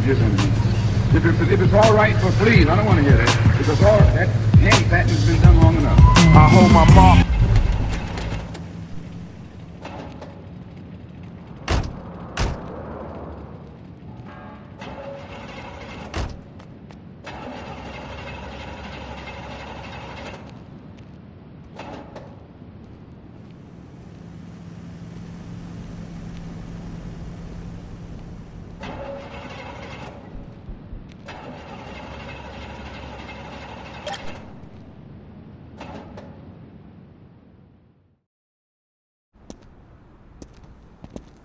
from his enemies. If it's all right, but please, I don't want to hear that. If it's all that hand patting's been done long enough. I hold my mark.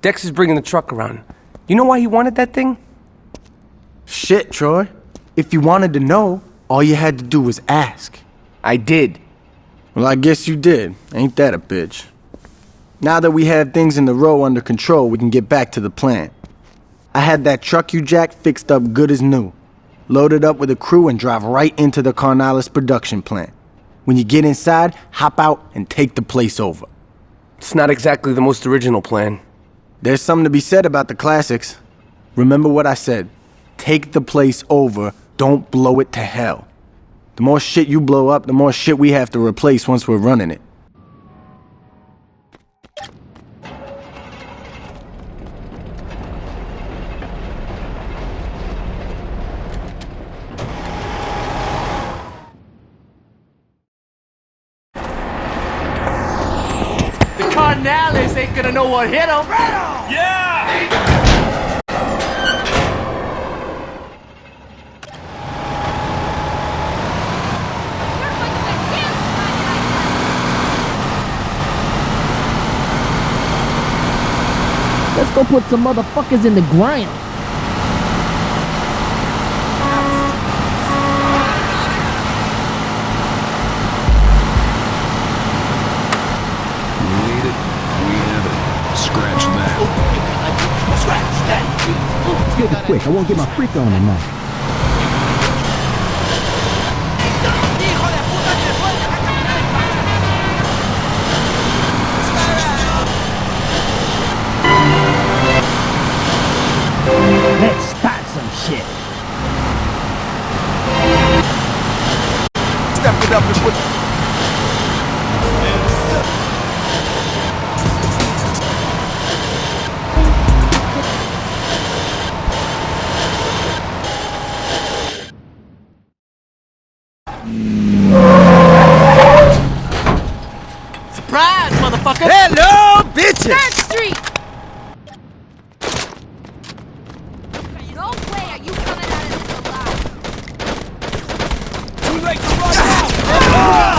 Dex is bringing the truck around. You know why he wanted that thing? Shit, Troy. If you wanted to know, all you had to do was ask. I did. Well, I guess you did. Ain't that a bitch? Now that we have things in the row under control, we can get back to the plan. I had that truck you jacked fixed up good as new. Load it up with a crew and drive right into the Carnalis production plant. When you get inside, hop out and take the place over. It's not exactly the most original plan. There's something to be said about the classics. Remember what I said. Take the place over, don't blow it to hell. The more shit you blow up, the more shit we have to replace once we're running it. The Carnalis ain't gonna know what hit them. Yeah! Let's go put some motherfuckers in the ground. Let's get it quick. I won't get my freak on tonight. Let's start some shit. Step it up and put... Surprise, motherfucker! Hello, bitches! Third Street! No way are you coming out of this alive! Too late to run out!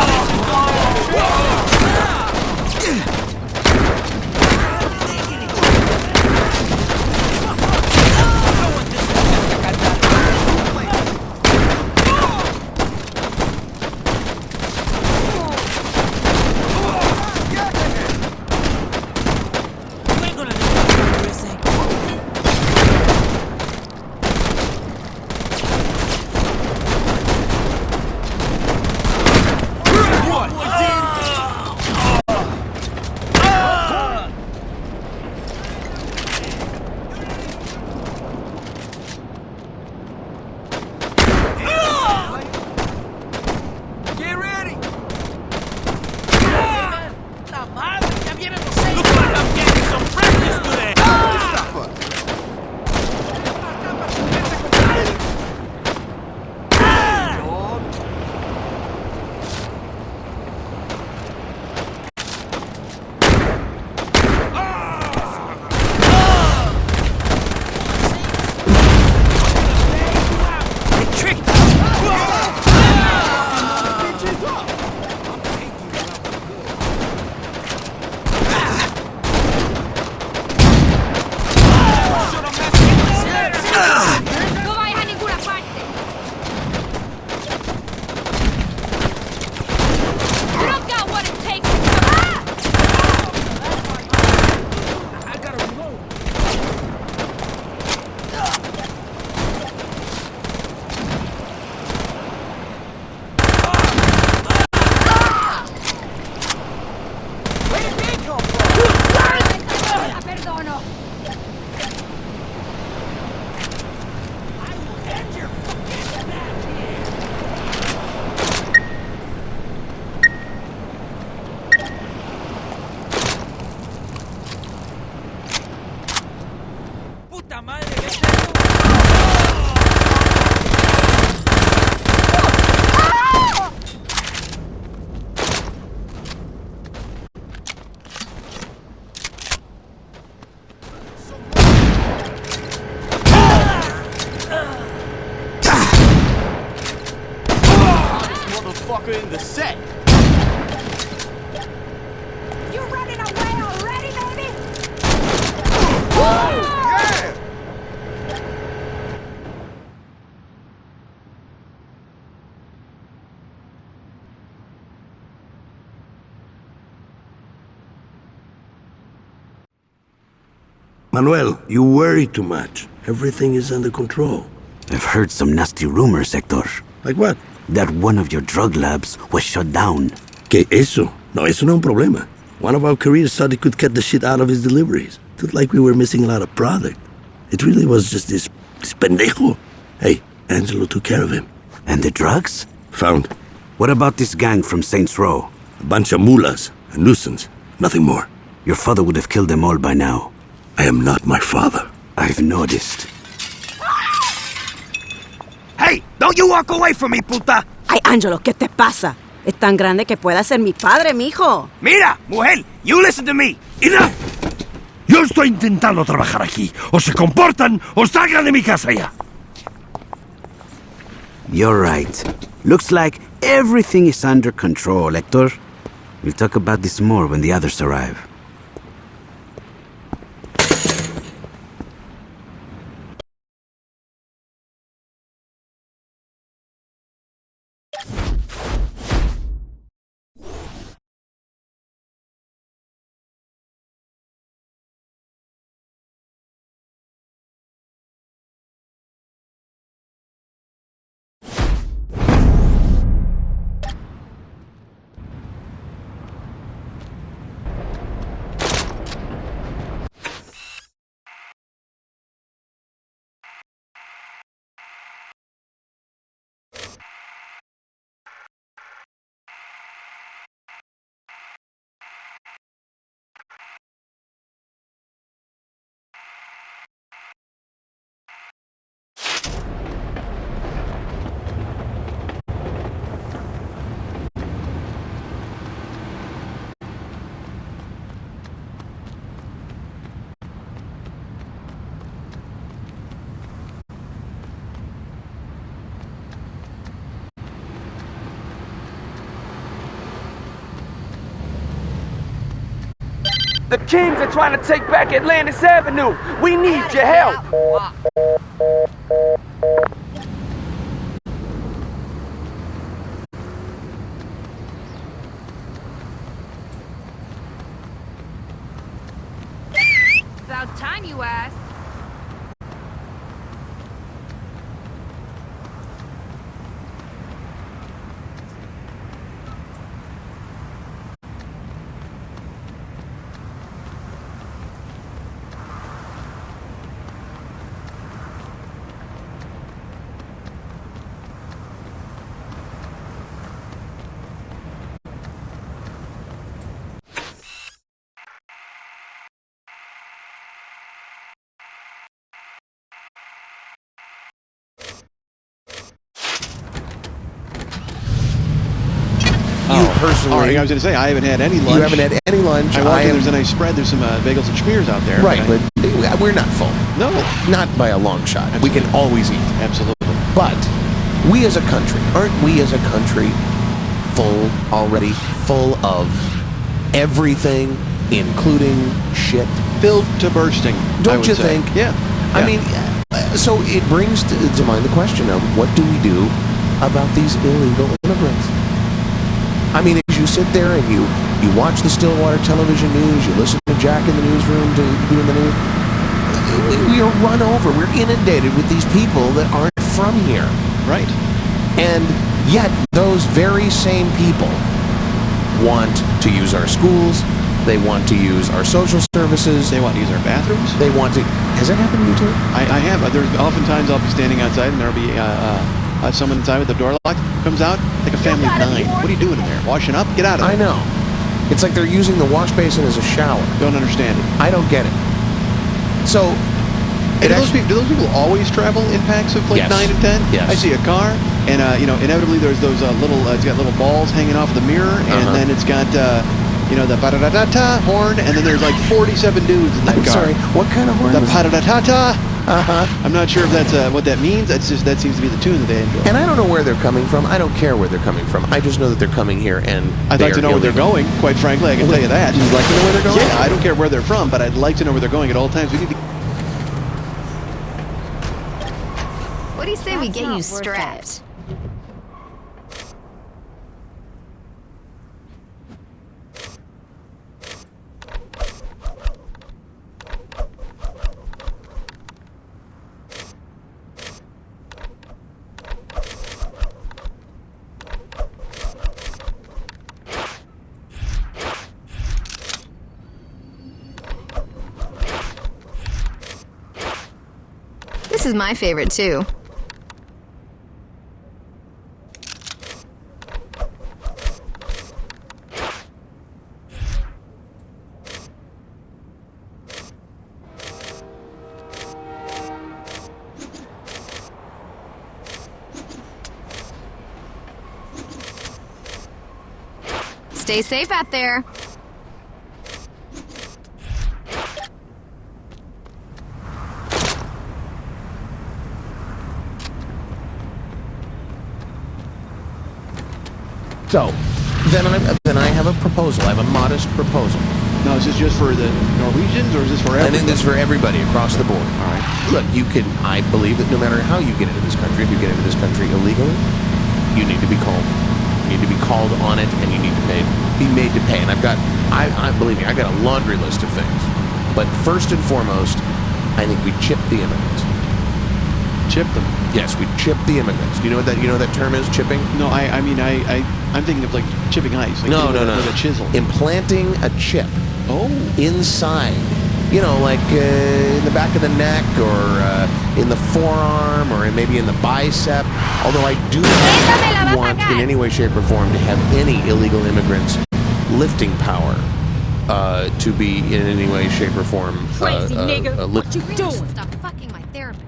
motherfucker in the set. You running away already, baby? Yeah! Manuel, you worry too much. Everything is under control. I've heard some nasty rumors, Hector. Like what? That one of your drug labs was shut down. ¿Qué eso? No, eso no es un problema. One of our careers thought he could cut the shit out of his deliveries. Looked like we were missing a lot of product. It really was just this pendejo. Hey, Angelo took care of him. And the drugs? Found. What about this gang from Saints Row? A bunch of mulas, a nuisance. Nothing more. Your father would have killed them all by now. I am not my father. I've noticed. Hey, don't you walk away from me, puta! Ay, Angelo, ¿qué te pasa? Es tan grande que pueda ser mi padre, mijo. Mira, mujer, you listen to me. ¡Enough! Yo estoy intentando trabajar aquí. O se comportan o salgan de mi casa ya. You're right. Looks like everything is under control, Hector. We'll talk about this more when the others arrive. The Kings are trying to take back Atlantis Avenue. We need your help. About time you asked. Personally, I was going to say, I haven't had any lunch. You haven't had any lunch. I walked in, there's a nice spread. There's some bagels and schmears out there. Right, but we're not full. No. Not by a long shot. Absolutely. We can always eat. Absolutely. But we as a country, aren't we as a country already full of everything, including shit? Filled to bursting, Don't you think? Yeah. I mean, so it brings to mind the question of what do we do about these illegal immigrants? I mean, as you sit there and you watch the Stillwater television news, you listen to Jack in the newsroom doing the news, we are run over. We're inundated with these people that aren't from here. Right. And yet, those very same people want to use our schools. They want to use our social services. They want to use our bathrooms. They want to... Has that happened to you too? I have. There's oftentimes I'll be standing outside and there'll be someone inside with the door locked, comes out, like a family of 9. What are you doing in there? Washing up? Get out of there. I know. It's like they're using the wash basin as a shower. Don't understand it. I don't get it. So... Do those people always travel in packs of like 9 and 10? Yes. I see a car, and inevitably there's those little, it's got little balls hanging off the mirror, and then it's got, the pa-da-da-da-ta horn, and then there's like 47 dudes in that car. Sorry, what kind of horn? The pa-da-da-ta-ta. I'm not sure if that's what that means. That's just that seems to be the tune that they enjoy. And I don't know where they're coming from. I don't care where they're coming from. I just know that they're coming here, and I'd like to know where they're going. Quite frankly, I can tell you that. You'd like to know where they're going? Yeah, I don't care where they're from, but I'd like to know where they're going at all times. We need to. What do you say we get you strapped? This is my favorite too. Stay safe out there. So, then I have a proposal. I have a modest proposal. Now, is this just for the Norwegians, or is this for everybody? I think this is for everybody across the board. All right. Look, I believe that no matter how you get into this country, if you get into this country illegally, you need to be called. You need to be called on it, and you need to be made to pay. And I believe me, I got a laundry list of things. But first and foremost, I think we chip the immigrants. Chip them? Yes, we chip the immigrants. Do you know what that term is, chipping? No, I'm thinking of like chipping ice. Like No. With a chisel. Implanting a chip. Oh. Inside. You know, like in the back of the neck, or in the forearm, or maybe in the bicep. Although I do not want in any way, shape, or form to have any illegal immigrants lifting power to be in any way, shape, or form. Crazy nigga, what you doing? Stop fucking my therapist.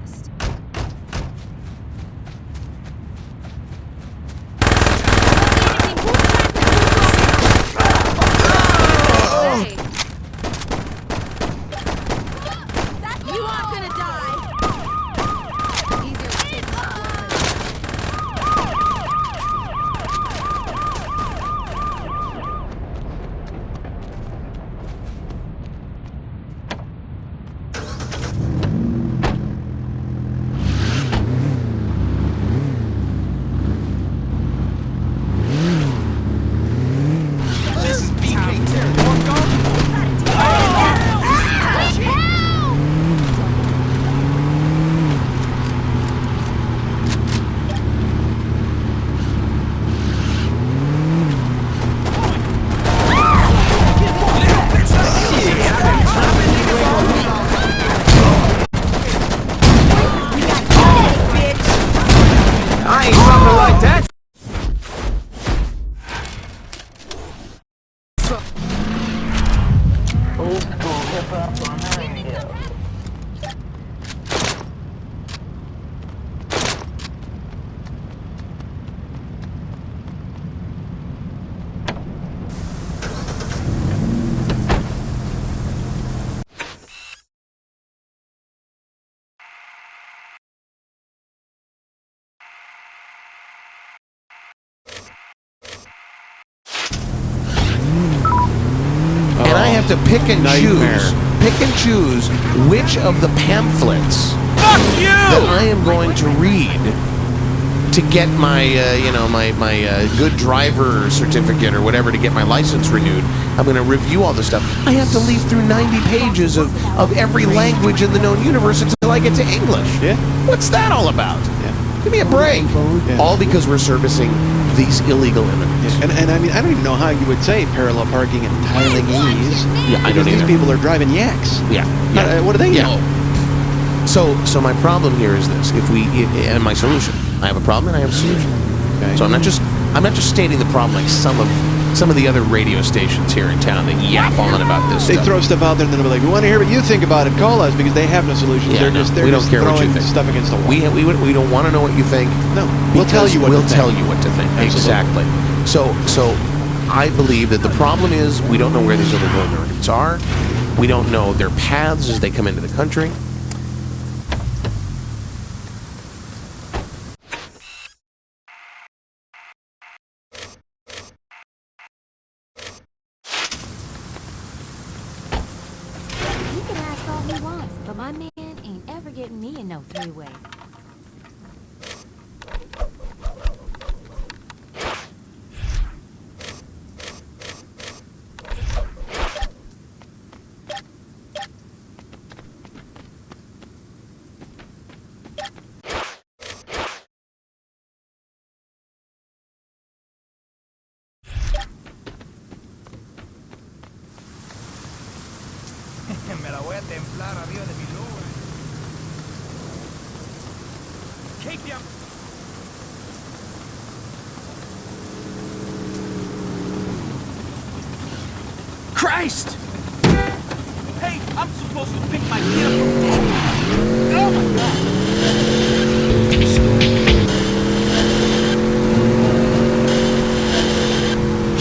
And I have to pick and choose which of the pamphlets that I am going to read to get my, my good driver certificate or whatever, to get my license renewed. I'm going to review all this stuff. I have to leaf through 90 pages of every language in the known universe until I get to English. Yeah. What's that all about? Yeah. Give me a break. Yeah. All because we're servicing these illegal immigrants. Yeah. And I mean, I don't even know how you would say parallel parking in Thailandese. Yeah, I don't either. These people are driving yaks. Yeah. What do they know? So my problem here is this: and my solution, I have a problem and I have a solution. Okay. So I'm not just stating the problem like some of the other radio stations here in town that yap on about this. They throw stuff out there and then they'll be like, "We want to hear what you think about it. Call us," because they have no solutions. Yeah, we don't care what you think. Stuff against the wall. We don't want to know what you think. No, we'll tell you what to think. Exactly. So I believe that the problem is we don't know where these illegal immigrants are. We don't know their paths as they come into the country. But my man ain't ever getting me in no three-way. Me la voy a templar arriba de mi luz. Keep him. Christ! Hey, I'm supposed to pick my kid up from home. Oh my God!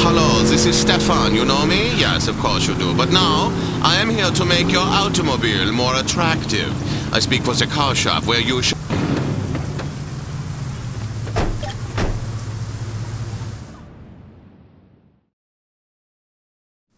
Hello, this is Stefan. You know me? Yes, of course you do. But now, I am here to make your automobile more attractive. I speak for the car shop where you should...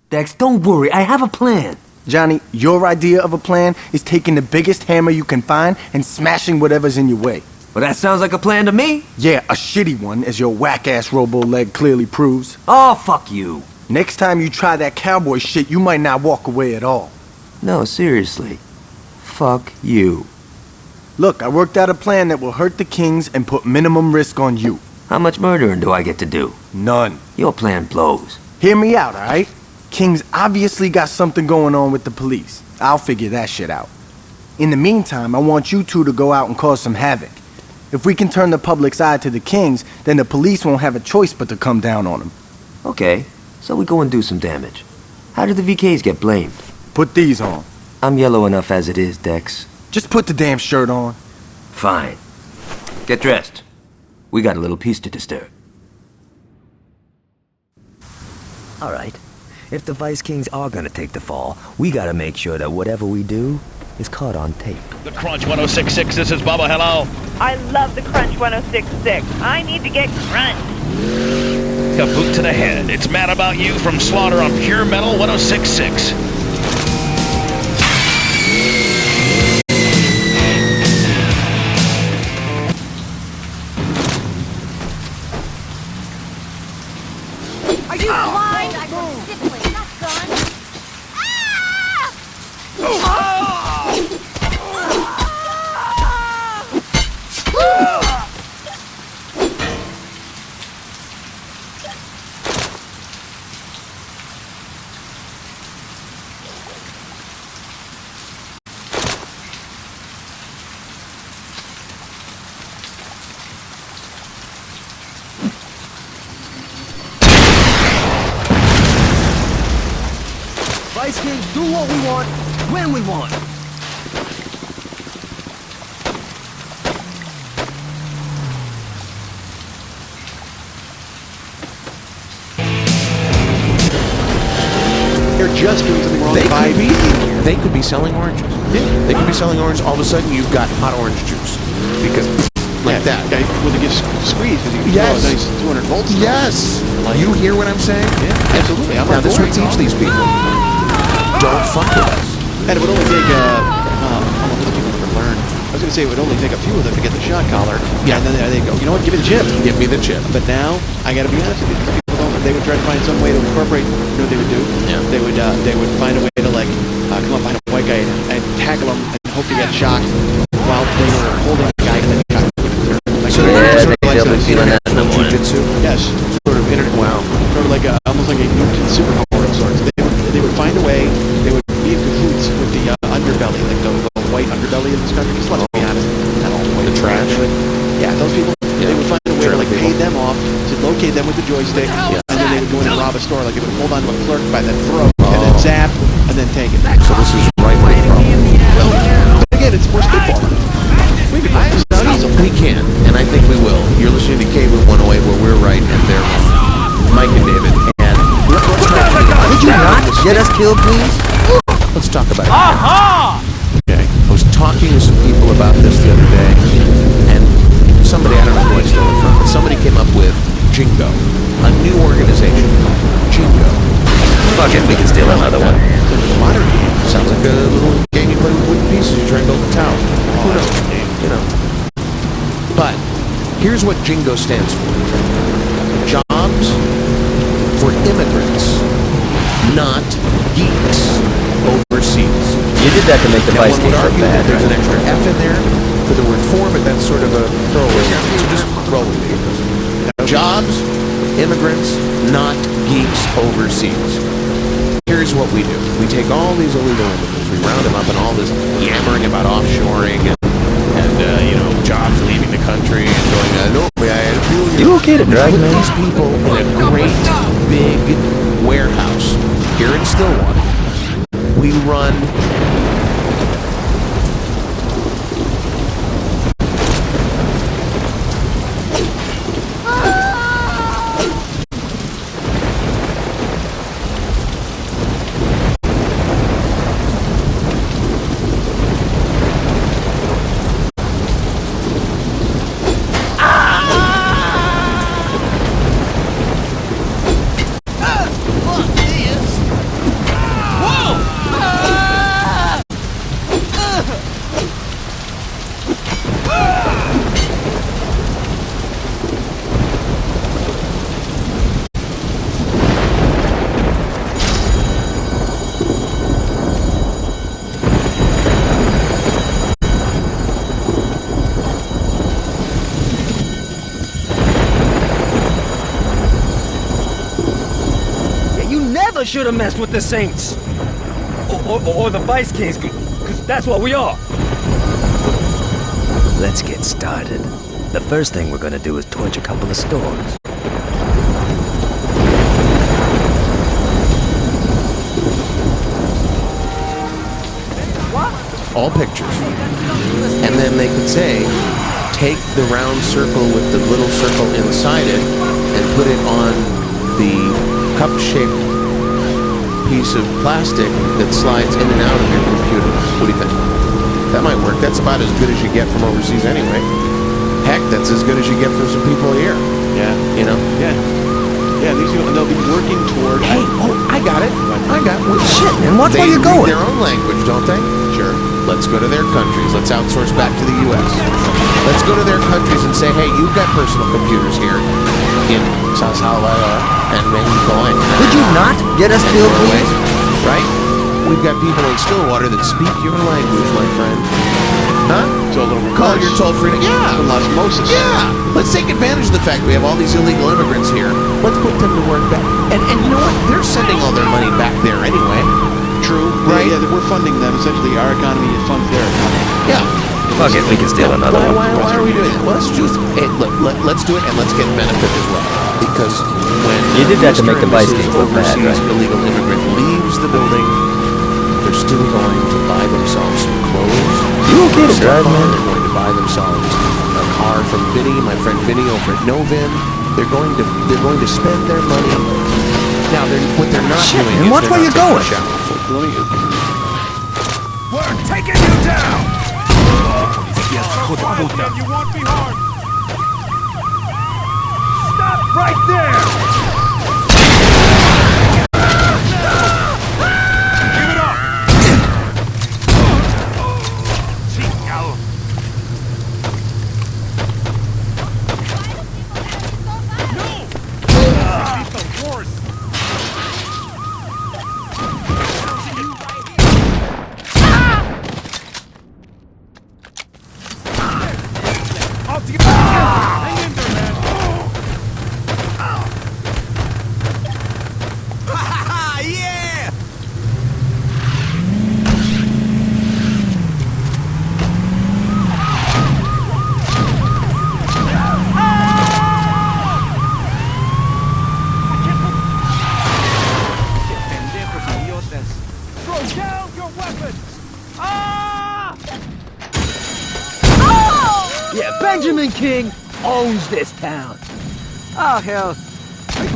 Dex, don't worry. I have a plan. Johnny, your idea of a plan is taking the biggest hammer you can find and smashing whatever's in your way. Well, that sounds like a plan to me. Yeah, a shitty one, as your whack-ass robo-leg clearly proves. Oh, fuck you. Next time you try that cowboy shit, you might not walk away at all. No, seriously. Fuck you. Look, I worked out a plan that will hurt the Kings and put minimum risk on you. How much murdering do I get to do? None. Your plan blows. Hear me out, alright? Kings obviously got something going on with the police. I'll figure that shit out. In the meantime, I want you two to go out and cause some havoc. If we can turn the public's eye to the Kings, then the police won't have a choice but to come down on them. Okay, so we go and do some damage. How do the VKs get blamed? Put these on. I'm yellow enough as it is, Dex. Just put the damn shirt on. Fine. Get dressed. We got a little piece to disturb. All right. If the Vice Kings are gonna take the fall, we gotta make sure that whatever we do is caught on tape. The Crunch 1066, this is Bubba, hello. I love the Crunch 1066. I need to get crunched. A boot to the head. It's Mad About You from Slaughter on Pure Metal 1066. Are you blind? I'm a sibling, not gun. Vice Kings, do what we want, when we want. They're just doing something wrong. They could be selling oranges. Yeah. They could be selling oranges. All of a sudden, you've got hot orange juice. Because, like that. Okay, well, they get squeezed because you Yes. throw a nice 200 volts. Yes. You hear what I'm saying? Yeah, absolutely. I'm Now, on this board. would teach these people. Don't fuck with us. And it would only take, almost people to learn. I was going to say it would only take a few of them to get the shot collar. Yeah. And then they go, you know what, give me the chip. Give me the chip. But now, I got to be honest with you, these people don't, they would try to find some way to incorporate, you know what they would do? Yeah. They would find a way to, like, come up behind a white guy and tackle him and hope to get shocked while they were holding the guy that got like, So yeah, I think they'll be feeling that in the morning. Jiu-jitsu? Yes. Sort of Wow. Sort of like almost like a Newton superpower of sorts. They would find a way, they would be in cahoots with the underbelly, like the white underbelly of this country. Just let's be honest. The trash? Yeah, those people, they would find a way to like pay them off, to locate them with the joystick, and then they would go in and rob a store. Like they would hold on to a clerk by the throat, and then zap, and then take it. So this is right where the problem is. Well, again, it's more spitball. We can, and I think we will. You're listening to K-Room 108, where we're right and they're wrong. Mike and David, and let's try to Could you not get us killed, please? Let's talk about it. Aha! Okay. I was talking to some people about this the other day, and somebody, I don't know who I stole it from, but somebody came up with Jingo, a new organization. Jingo. Fuck it, we can steal another one. Modern game. Sounds like a little game you play with wooden pieces. You But here's what Jingo stands for. Jobs for immigrants, not geeks overseas. You did that to make the Now, Vice one would Kings look argue bad, that there's an right? extra F in there for the word for, but that's sort of a throwaway. So just roll with it. Jobs, immigrants, not geeks overseas. Here's what we do. We take all these illegal immigrants, we round them up, and all this yammering about offshoring and jobs leaving the country and going, no, I feel You okay to drive, put man? these people in a great big warehouse here in Stillwater. We run Should have messed with the Saints. Or the Vice Kings, because that's what we are. Let's get started. The first thing we're gonna do is torch a couple of stores. all pictures. And then they could say, take the round circle with the little circle inside it and put it on the cup-shaped piece of plastic that slides in and out of your computer. What do you think? That might work. That's about as good as you get from overseas anyway. Heck, that's as good as you get from some people here. Yeah. You know? Yeah. Yeah, these people, they'll be working toward... Hey, I got it. Shit, man, watch where you're They going. read their own language, don't they? Sure. Let's go to their countries. Let's outsource back to the U.S. Let's go to their countries and say, hey, you've got personal computers here in San Salvador and Mexico. Could you not get us killed, please? Right? We've got people in Stillwater that speak your language, my friend. Huh? Call your toll-free. Yeah. From osmosis. Yeah. Let's take advantage of the fact we have all these illegal immigrants here. Let's put them to work back. And you know what? They're sending all their money back there anyway. True. Right? Yeah, we're funding them. Essentially, our economy funds their economy. Yeah. Fuck it, we can steal another one. Why are we doing it? Well, let's just let's do it and let's get benefit as well. Because when You did that to make the Mr. Vice and Kings Mrs. look bad, overseas right? illegal immigrant leaves the building, they're still going to buy themselves some clothes. You okay to drive, man? They're going to buy themselves a car from Vinny, my friend Vinny over at Novin. They're going to spend their money. Now, what they're not Shit, doing man, is watch they're where not you're going. taking showers. We're taking you down! You won't be hard. Stop right there! Give it up. It's the worst. All together. Hang in there, man. Yeah! Throw down your weapons. Ah! Yeah, Benjamin King owns this town. Oh, hell.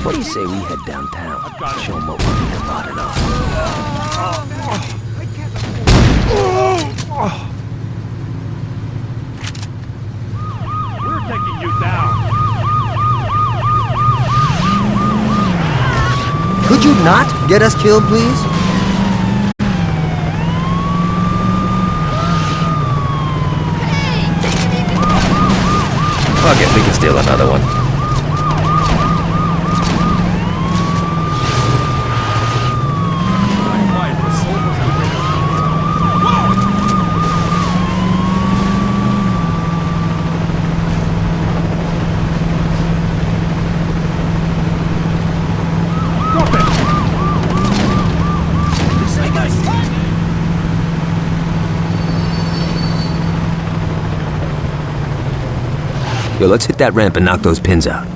What do you say we head downtown? Show them what we need to lot it off. We're taking you down. Could you not get us killed, please? Fuck it, we can steal another one. Yo, let's hit that ramp and knock those pins out.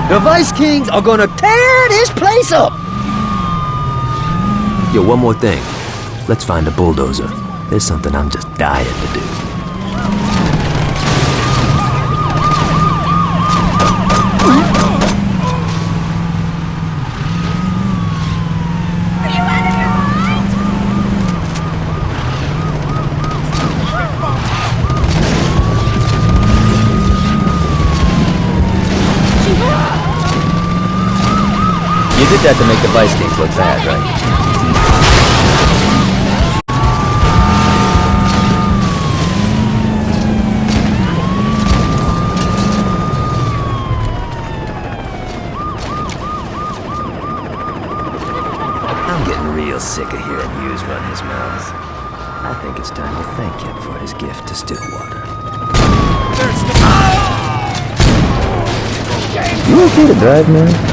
The Vice Kings are gonna tear this place up! Yo, one more thing. Let's find a bulldozer. There's something I'm just dying to do. You did that to make the Vice Kings look bad, right? I'm getting real sick of hearing Hughes run his mouth. I think it's time to thank him for his gift to Stillwater. You okay to drive, man?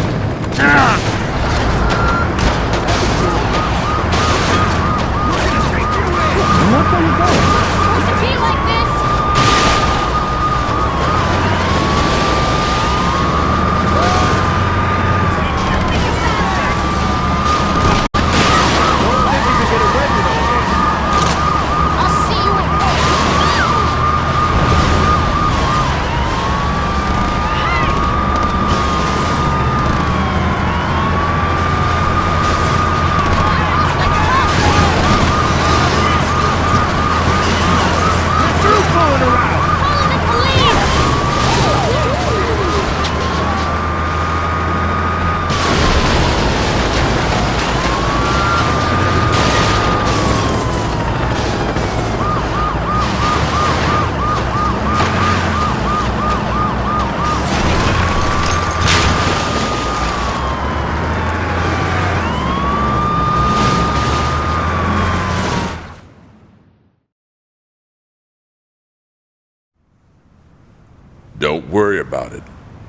Don't worry about it.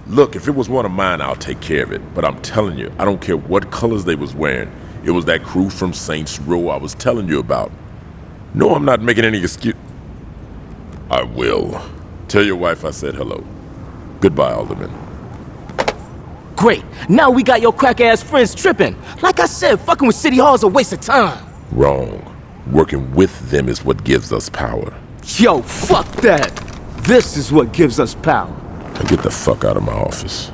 Look, if it was one of mine, I'll take care of it. But I'm telling you, I don't care what colors they was wearing. It was that crew from Saints Row I was telling you about. No, I'm not making any excuse. I will. Tell your wife I said hello. Goodbye, Alderman. Great. Now we got your crack-ass friends tripping. Like I said, fucking with City Hall is a waste of time. Wrong. Working with them is what gives us power. Yo, fuck that. This is what gives us power. Now get the fuck out of my office.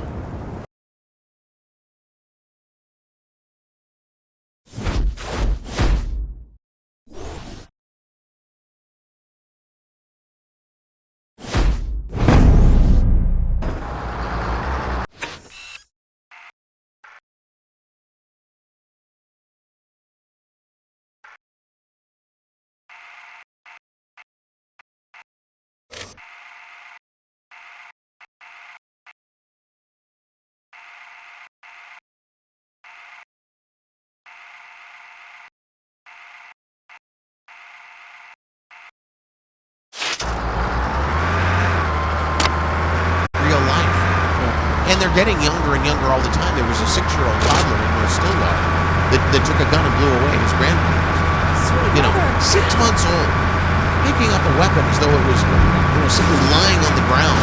And they're getting younger and younger all the time. There was a 6-year-old toddler in North Stillwater that took a gun and blew away his grandparents. You know, 6 months old, picking up a weapon as though it was, simply lying on the ground,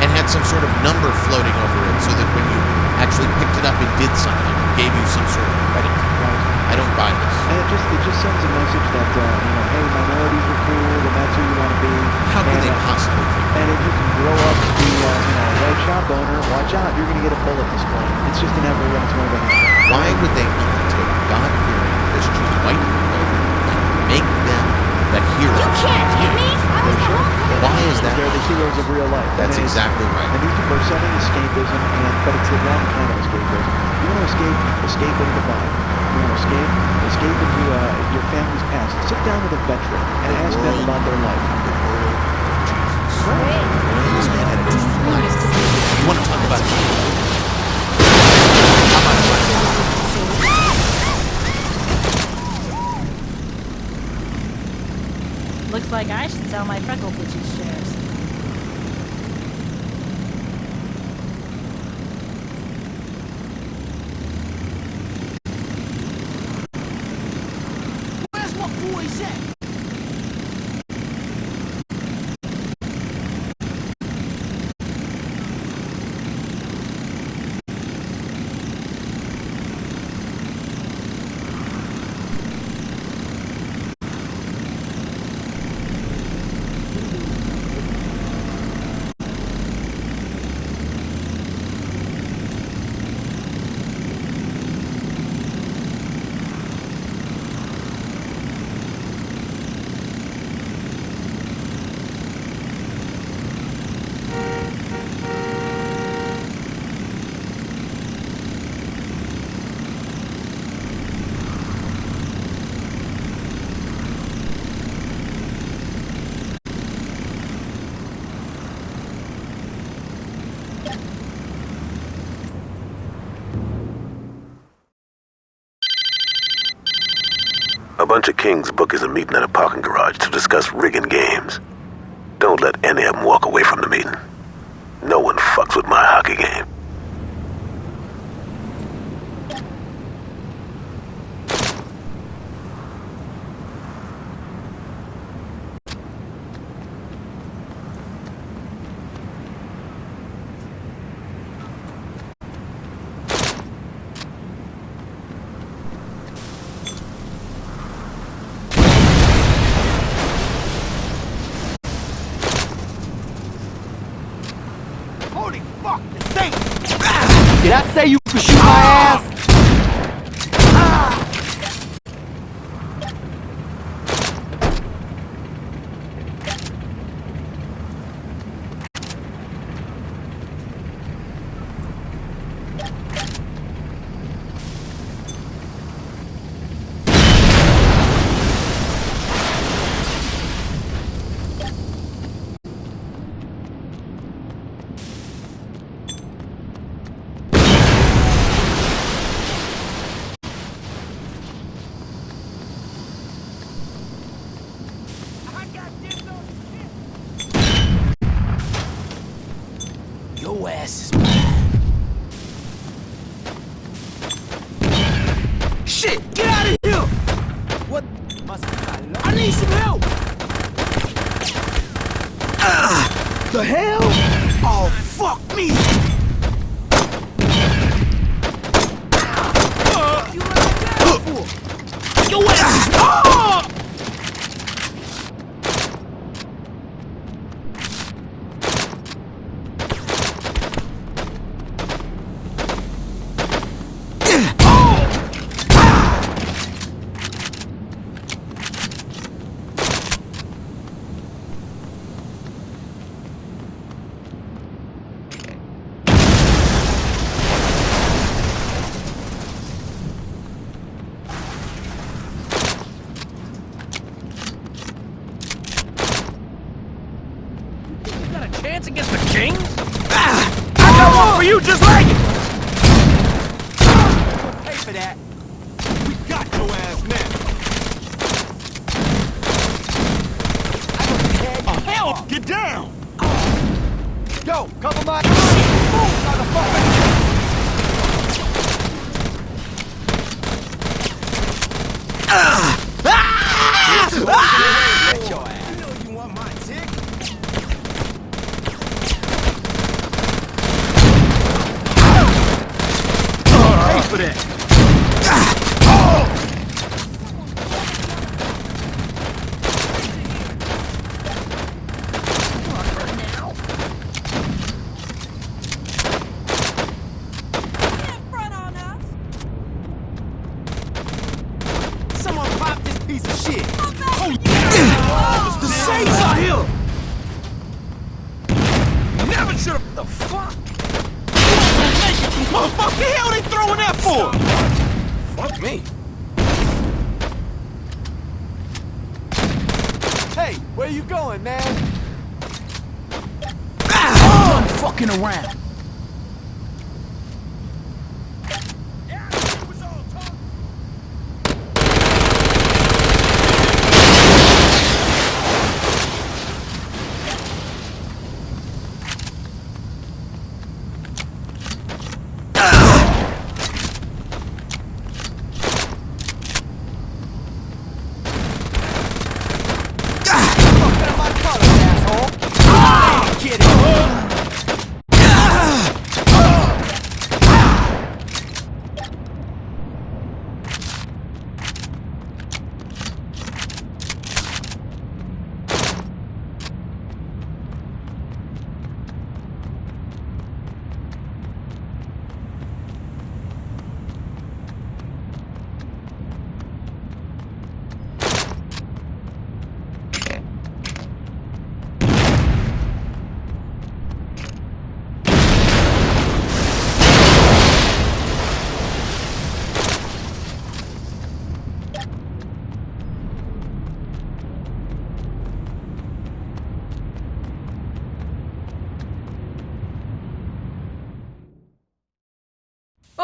and had some sort of number floating over it so that when you actually picked it up, it did something, gave you some sort of credit. I don't buy this. it just sends a message that, hey, minorities are cool, and that's who you want to be. How could they possibly think? And if you can grow up to be, a white shop owner, watch out, you're going to get a bullet display. It's just inevitable. That's one of the things. Why would they not take God-fearing Christian white people and make them the heroes? You can't hit me! I was the whole Why is that? They're the heroes of real life. That's exactly right. And these people are selling escapism, but it's the wrong kind of escapism. You want to escape into the body. You want to escape into your family's past. Sit down with a veteran and ask them about their life. This man had a different life. You want to talk about Looks like I should sell my freckle bitches shares. Where's my boys at? A bunch of King's bookers are meeting at a parking garage to discuss rigging games. Don't let any of them walk away from the meeting. No one fucks with my hockey game. Holy fuck, this thing! Did I say you could shoot my ass? Your ass is mine. Shit, get out of here! What? I need some help! The hell? Oh, fuck me! Your ass is... Oh! Chance against the King? I got one for you just like it! We'll pay for that. We got your ass now. Hell, get down! Yo, cover my... Move, motherfucker! Let your ass. You know you want my tick? Pay for that. piece of shit! Holy shit! The saints are here! Never should've. The fuck? Motherfucker, the hell they throwing that for? Fuck me. Hey, where you going, man? I'm fucking around.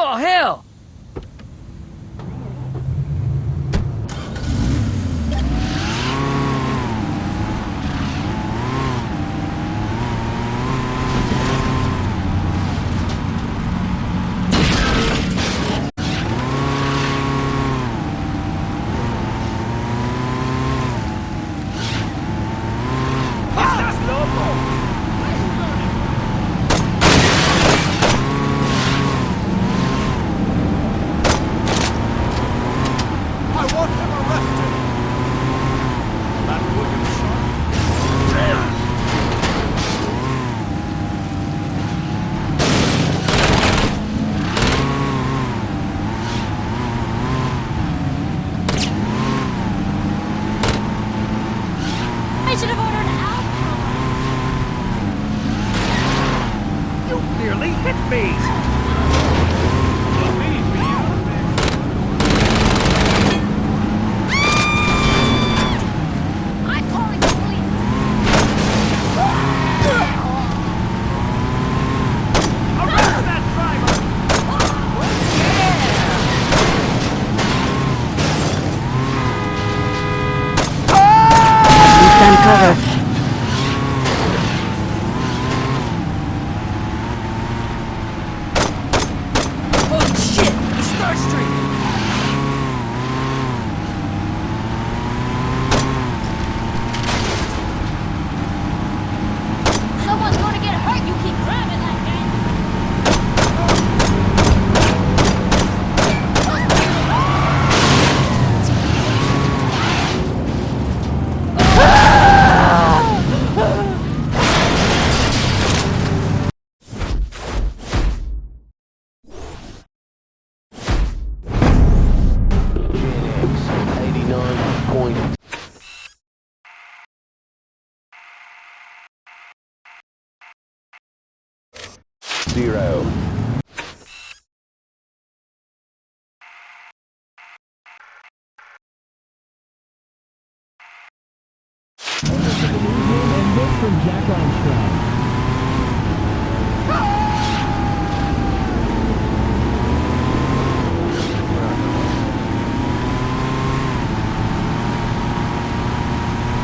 Oh, hell! I should have ordered alcohol. You nearly hit me! I'm calling the police. Arrest that driver! We've done cover. Holy shit! The Star Street! Someone's going to get hurt. You keep grabbing that guy. Zero.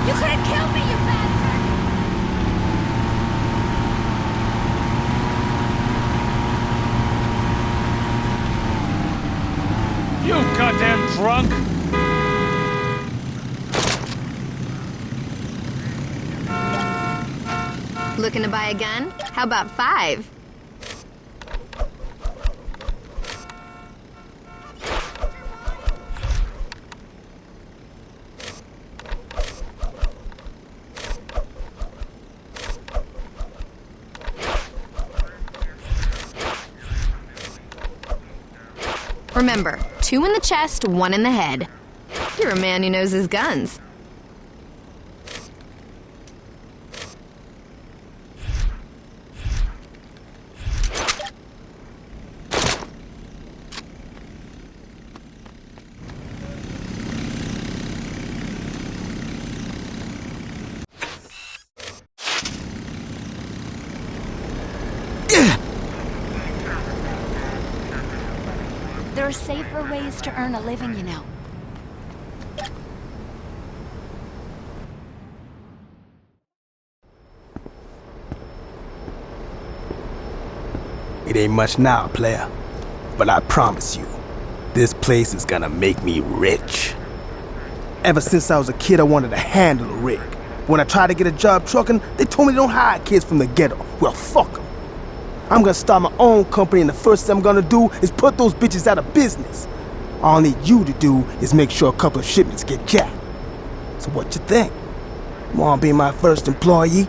You could have killed me, you bastard! You goddamn drunk! Looking to buy a gun? How about 5? Remember, 2 in the chest, 1 in the head. You're a man who knows his guns. There are safer ways to earn a living, you know. It ain't much now, player. But I promise you, this place is gonna make me rich. Ever since I was a kid, I wanted to handle a rig. When I tried to get a job trucking, they told me they don't hire kids from the ghetto. Well, fuck them. I'm gonna start my own company, and the first thing I'm gonna do is put those bitches out of business. All I need you to do is make sure a couple of shipments get jacked. So what you think? Wanna be my first employee?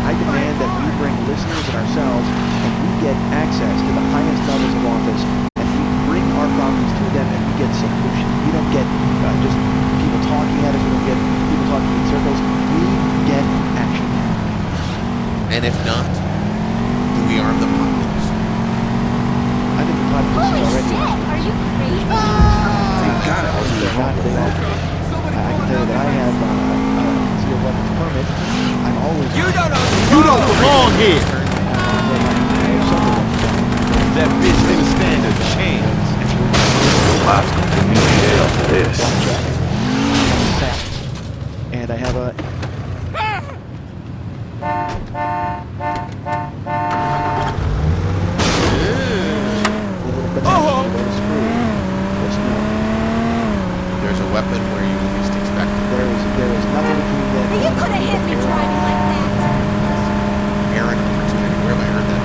I demand that we bring listeners and ourselves, and we get access to the highest levels of office, and we bring our problems to them, and we get solutions. We don't get just people talking at us. We don't get people talking in circles. We get action. And if not, do we arm the populace? I think the populace is already. Are you crazy? Thank God I wasn't there. I can tell you that I have concealed weapons permit. I'm always. You don't know. You don't belong here. That bitch didn't stand a chance. Pop's gonna give me hell for this. And I have a. There's a weapon where you least expect it. There is nothing between them. You could have hit me driving like that. Aaron opportunity. Where have I heard that?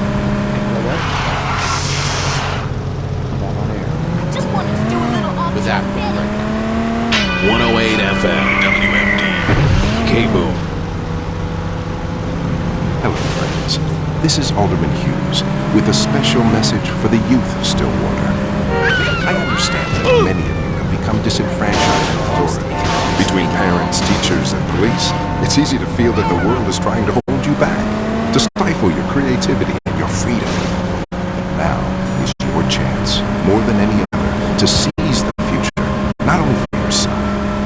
I'm on air. I just wanted to do a little off Who's that? Right now. 108 FM, WMD. K-Boom. Hello, friends. This is Alderman Hughes with a special message for the youth of Stillwater. I understand that many of you have become disenfranchised with authority. Between parents, teachers, and police, it's easy to feel that the world is trying to hold you back, to stifle your creativity and your freedom. Now is your chance, more than any other, to seize the future, not only for yourself,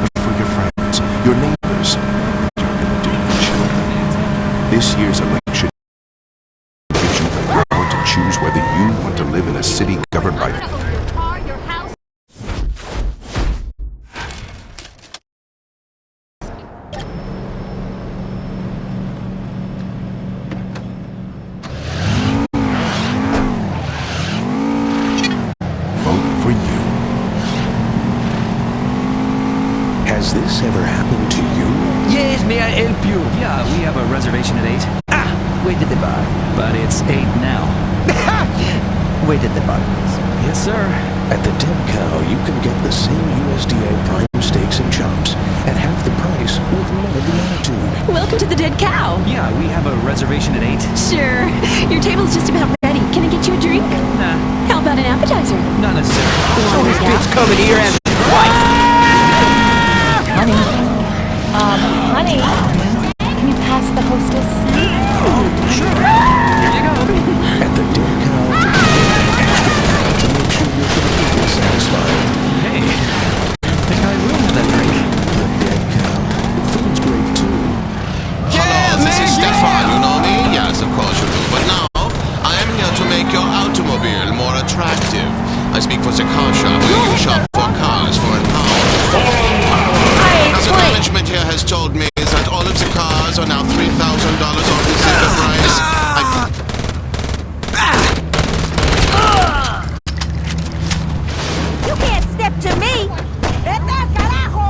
but for your friends, your neighbors, and your illegitimate children. This year's election gives you the power to choose whether you want to live in a city governed by Has this ever happened to you? Yes, may I help you? Yeah, we have a reservation at 8. Wait at the bar. But it's 8 now. Wait at the bar, please. Yes, sir. At the Dead Cow, you can get the same USDA prime steaks and chops at half the price with none of the attitude. Welcome to the Dead Cow. Yeah, we have a reservation at 8. Sure. Your table's just about ready. Can I get you a drink? Nah. How about an appetizer? Not necessarily. So this bitch coming here and Honey, can you pass the hostess? Sure. Here you go. At the Dead Cow, to make sure you're completely satisfied. Hey, I think I will have that drink. The Dead Cow. The food's great too. Hello, this is Stefan. You know me? Yes, of course you do. But now, I am here to make your automobile more attractive. I speak for the car shop where you shop for cars for an hour. Now, the management here has told me that all of the cars are now $3,000 off the sticker price. You can't step to me! ¡Vete, carajo!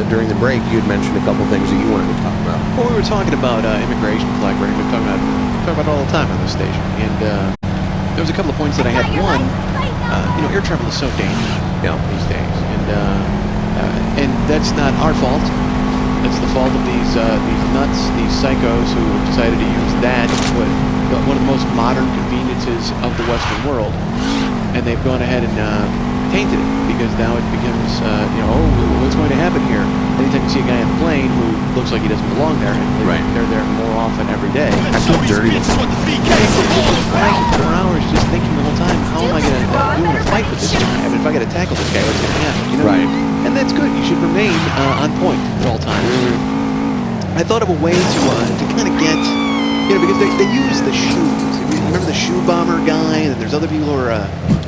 during the break, you had mentioned a couple things that you wanted to talk about. Well, we were talking about immigration collaborating. We're talking about it all the time on this station. And there was a couple of points that I had. One, air travel is so dangerous these days. And that's not our fault. That's the fault of these nuts, these psychos who have decided to use that, one of the most modern conveniences of the Western world. And they've gone ahead and tainted it, because now it becomes, what's going to happen here? Anytime you see a guy on a plane who looks like he doesn't belong there, and they're there more often every day. I feel dirty. 4 hours just thinking the whole time, how am I going to do in a fight with this guy? I mean, if I got to tackle this guy, what's going to happen? You know? Right. And that's good. You should remain on point at all times. I thought of a way to kind of get, because they use the shoes. Remember the shoe bomber guy? And there's other people who are...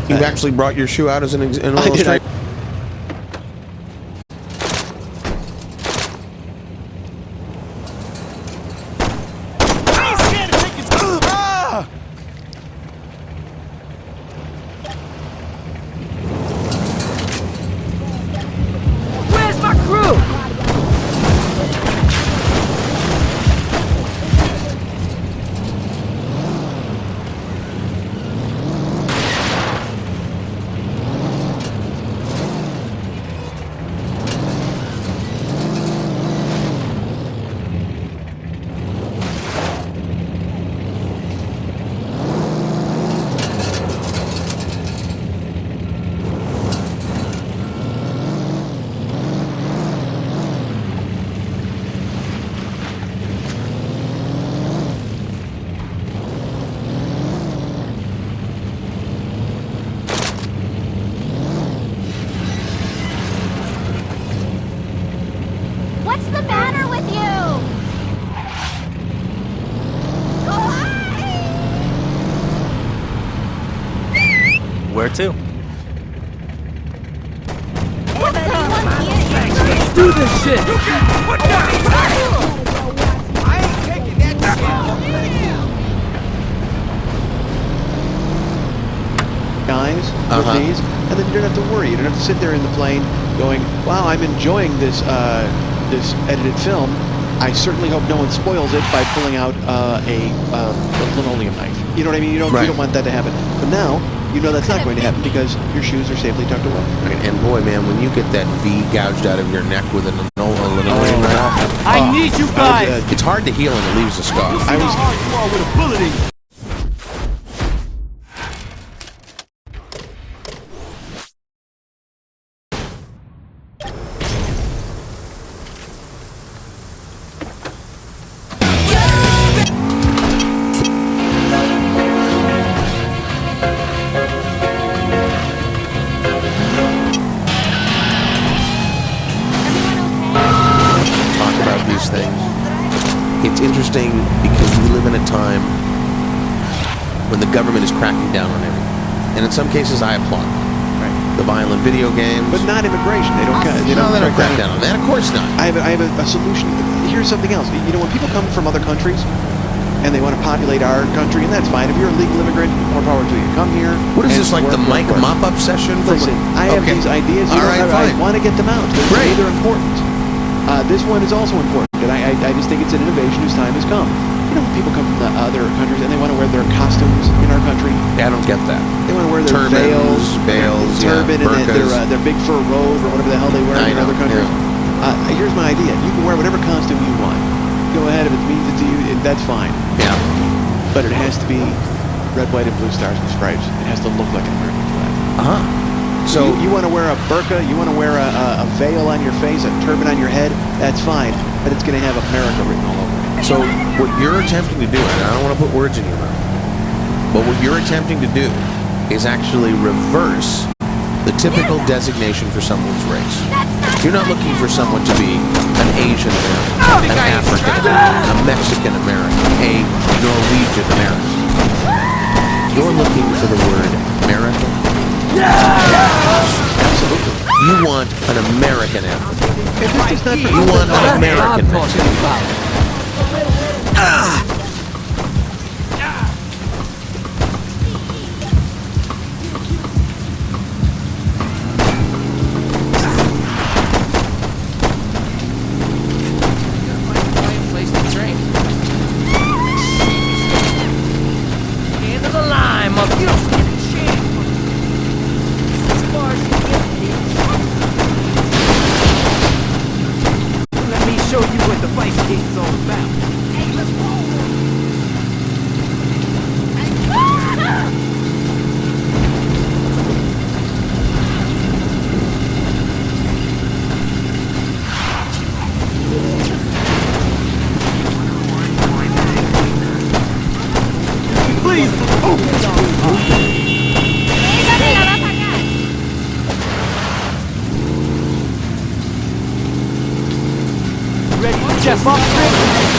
You've actually brought your shoe out as an illustration? Where's my crew? What's the matter with you? Where to? Let's do this shit! What I ain't taking that guys with these, and then you don't have to worry. You don't have to sit there in the plane going, wow, I'm enjoying this this edited film. I certainly hope no one spoils it by pulling out a linoleum knife. You know what I mean? You don't want that to happen. But now, you know that's not going to happen because your shoes are safely tucked away. Right. And boy, man, when you get that V gouged out of your neck with a linoleum knife, I need you guys! It's hard to heal and it leaves a scar. I was hardcore with a bullet in you. Things. It's interesting because we live in a time when the government is cracking down on everything, and in some cases I applaud. Right. The violent video games, but not immigration. They don't. They don't crack down on that. Of course not. I have a solution. Here's something else. When people come from other countries and they want to populate our country, and that's fine. If you're a legal immigrant, more power to you. Come here. What is this, like the Mike mop-up session? Listen, I have these ideas. All right, fine. I want to get them out. They're important. This one is also important. And I just think it's an innovation whose time has come. When people come from the other countries and they want to wear their costumes in our country. Yeah, I don't get that. They want to wear their veils, turban, and their big fur robe or whatever the hell they wear in other countries. Yeah. Here's my idea. You can wear whatever costume you want. Go ahead if it means it to you. That's fine. Yeah. But it has to be red, white, and blue stars and stripes. It has to look like an American flag. So you want to wear a burqa, you want to wear a veil on your face, a turban on your head, that's fine, but it's going to have America written all over it. So what you're attempting to do, and I don't want to put words in your mouth, but what you're attempting to do is actually reverse the typical designation for someone's race. You're not looking for someone to be an Asian American, an African American, a Mexican American, a Norwegian American. You're looking for the word American. Absolutely. You want an American African. You want an American Mexican. Please! Ready to step off, Rick?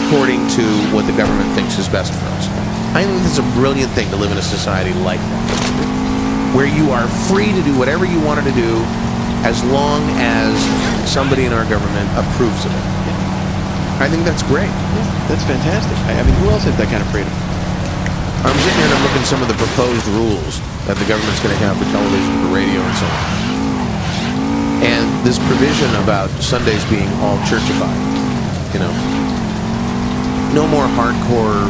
according to what the government thinks is best for us. I think it's a brilliant thing to live in a society like that, where you are free to do whatever you wanted to do as long as somebody in our government approves of it. I think that's great. Yeah, that's fantastic. I mean, who else has that kind of freedom? I'm sitting here and I'm looking at some of the proposed rules that the government's going to have for television, for radio, and so on. And this provision about Sundays being all churchified, you know, no more hardcore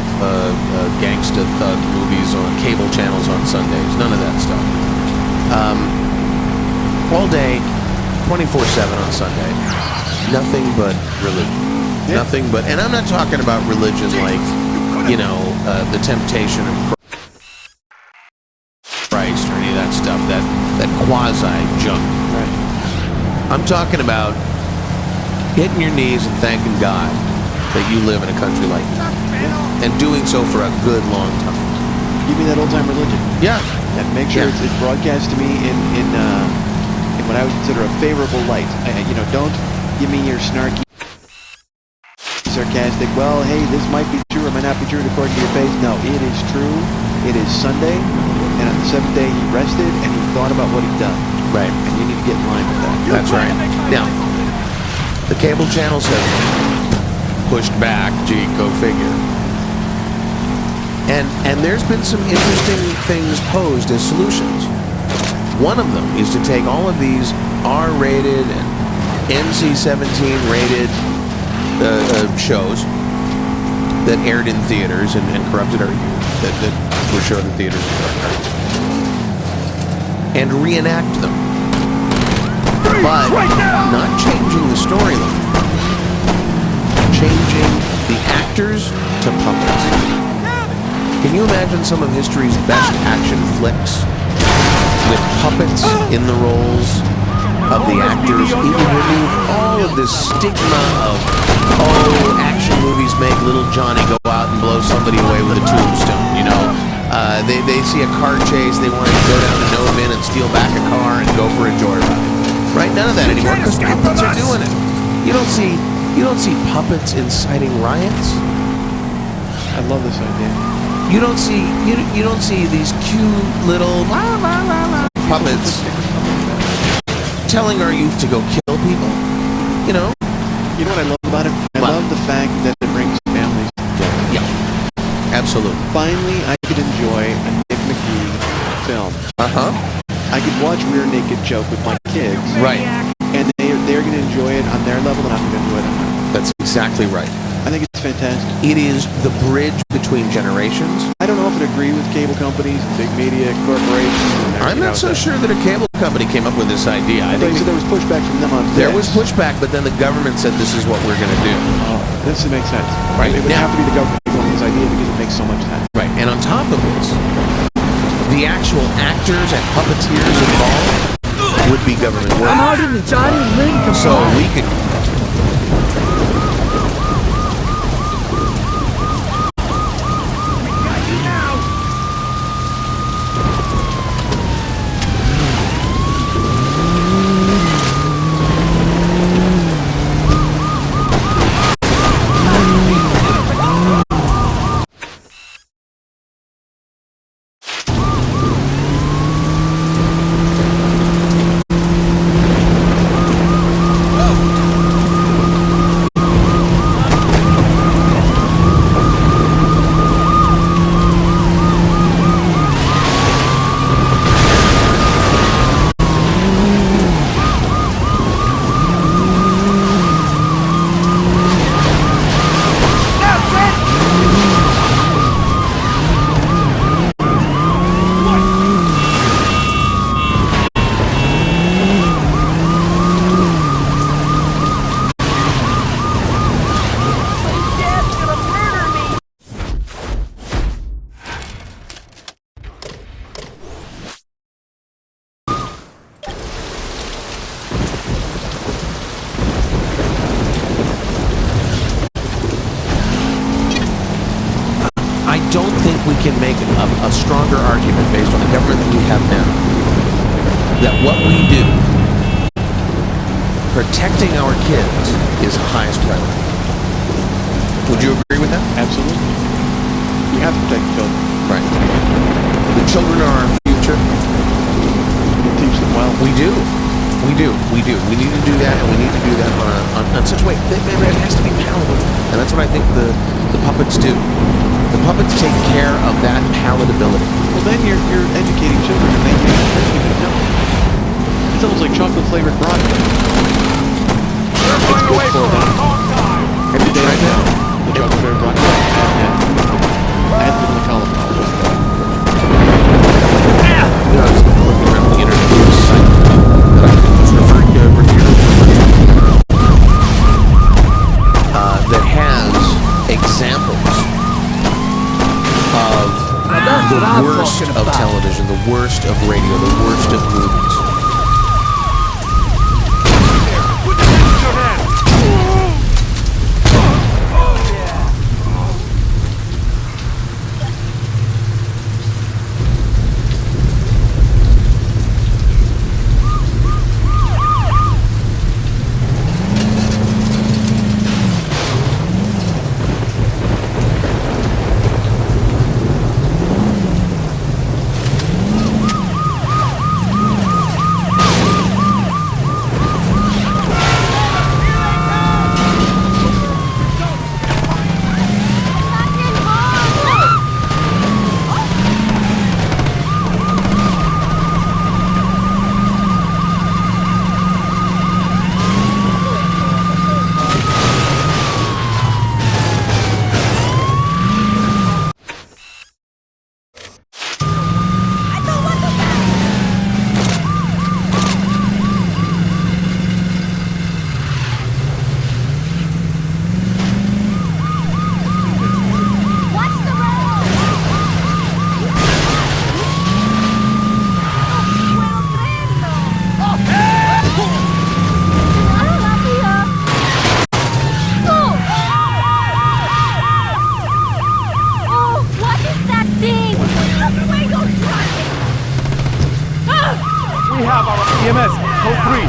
gangsta thug movies on cable channels on Sundays, none of that stuff. All day, 24/7 on Sunday, nothing but religion. Yeah. Nothing but, and I'm not talking about religion like, you know, the temptation of Christ or any of that stuff, that quasi junk. Right. I'm talking about hitting your knees and thanking God that you live in a country like that, and doing so for a good long time. Give me that old time religion. Yeah. And make sure it's broadcast to me in what I would consider a favorable light. You know, don't give me your snarky, sarcastic, well, hey, this might be true or might not be true according to your faith. No, it is true. It is Sunday, and on the seventh day he rested and he thought about what he'd done. Right. And you need to get in line with that. That's right. Now, the cable channels have pushed back, gee, go figure. And there's been some interesting things posed as solutions. One of them is to take all of these R-rated and NC-17 rated shows that aired in theaters and corrupted our youth, that were shown in theaters and reenact them. But not changing the storyline. Changing the actors to puppets. Can you imagine some of history's best action flicks with puppets in the roles of the actors? It would remove all of this stigma of, oh, action movies make little Johnny go out and blow somebody away with a tombstone, you know? They see a car chase, they want to go down to Novin and steal back a car and go for a joyride. Right? None of that anymore, because puppets are doing it. You don't see puppets inciting riots. I love this idea. You don't see these cute little puppets telling our youth to go kill people. You know what I love about it? I love the fact that it brings families together. Yeah, absolutely. Finally, I could enjoy a Nick McGee film. I could watch Rear Naked Joke with my kids. Right. And they're going to enjoy it on their level, and I'm going to enjoy it on mine. That's exactly right. I think it's fantastic. It is the bridge between generations. I don't often agree with cable companies and big media corporations. I'm not so sure that a cable company came up with this idea. I think there was pushback from them on this. There was pushback, but then the government said this is what we're going to do. Oh, this makes sense. Right. It would have to be the government going with this idea because it makes so much sense. Right. And on top of this, the actual actors and puppeteers involved would be government workers. I'm out of the Johnny Lincoln. So we could... can make a stronger argument based on the government that we have now that what we do, protecting our kids, is highest priority. Would you agree with that? Absolutely. We have to protect the children. Right. The children are our future. We teach them well. We do. We do. We do. We need to do that, and we need to do that on such a way. It has to be palatable. And that's what I think the puppets do. The puppets take care of that palatability. Well, then you're educating children, and they know. It's almost like chocolate-flavored broccoli. It's good for them. Every day right now, the chocolate-flavored broccoli add them to the cauliflower. You know, I was looking around the internet for a site that I think was referred to that has examples of the worst of television, the worst of radio, the worst of movies. EMS, code 3.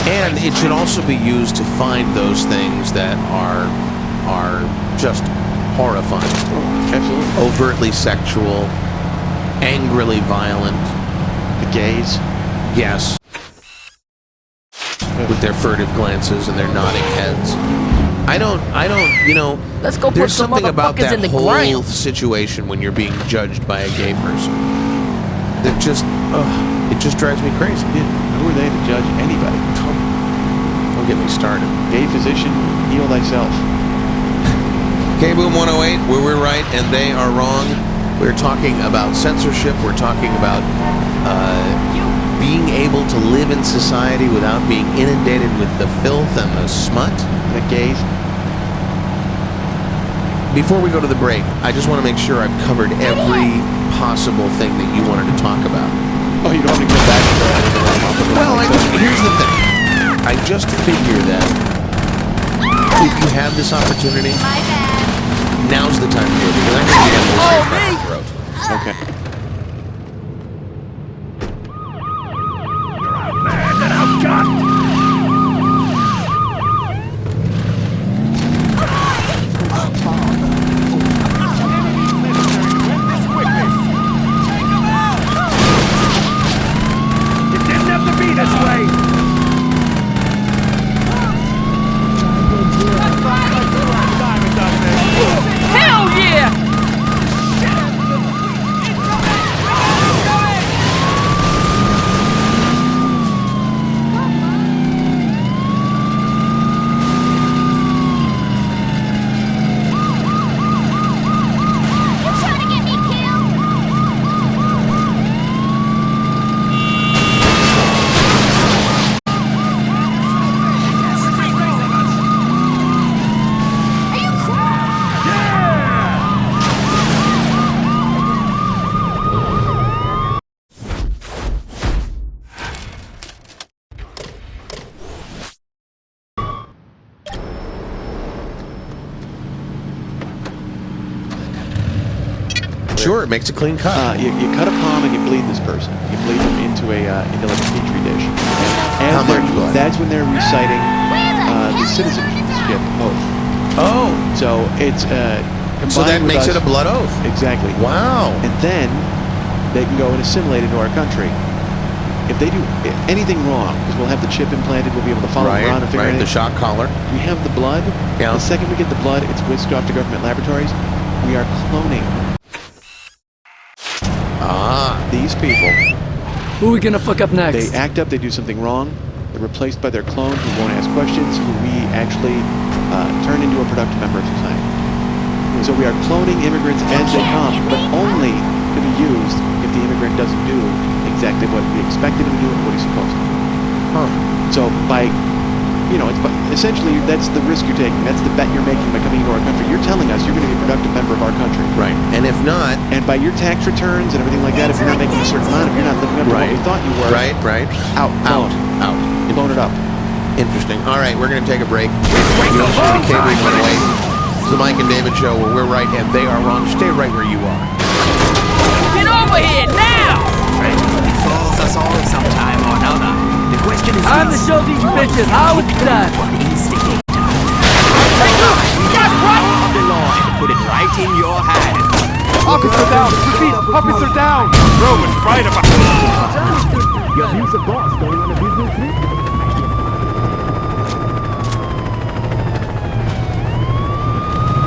And it should also be used to find those things that are just horrifying. Absolutely. Overtly sexual, angrily violent. The gays. Yes. With their furtive glances and their nodding heads. I don't, you know, Let's go put there's some something about motherfuckers that in the whole ground. situation when you're being judged by a gay person. That just, it just drives me crazy. Yeah. Who are they to judge anybody? Don't get me started. Gay physician, heal thyself. K-Boom 108, where we're right and they are wrong. We're talking about censorship. We're talking about being able to live in society without being inundated with the filth and the smut. The gays. Before we go to the break, I just want to make sure I've covered every possible thing that you wanted to talk about. Oh, you don't want to get back to that? Well, here's the thing. I just figure that if you have this opportunity, now's the time to do it, because I think you have more things down the road. Okay. It didn't have to be this way. Hell yeah! Sure, it makes a clean cut. You cut a palm and you bleed this person. You bleed them into like a petri dish. And How much blood? that's when they're reciting the citizenship oath. Oh. So it's So that combined with makes it us- a blood oath. Exactly. Wow. And then they can go and assimilate into our country. If they do anything wrong, because we'll have the chip implanted, we'll be able to follow them around and figure Right, the anything. shock collar. We have the blood. Yeah. The second we get the blood, it's whisked off to government laboratories. We are cloning these people. Who are we gonna fuck up next? They act up, they do something wrong. They're replaced by their clone who won't ask questions, who we actually turn into a productive member of society. So we are cloning immigrants as they come, but only to be used if the immigrant doesn't do exactly what we expected him to do and what he's supposed to. So by, essentially that's the risk you're taking. That's the bet you're making by coming into our country. You're telling us you're going to be a productive member of our country. Right. And if not... And by your tax returns and everything like that, if you're not making a certain amount, if you're not living up to what we thought you were. Right. Out. Blown it up. Interesting. All right, we're going to take a break. The cabling went away. It's the Mike and David show where we're right and they are wrong. Stay right where you are. Get over here now! It falls us all sometime or another. The question is, Time to show these bitches how it's done. instigator. That's right! Of the Lord, put it right in your hand. Officer down! Repeat! Officer down! Roman, right about... Your views of boss going on a business trip?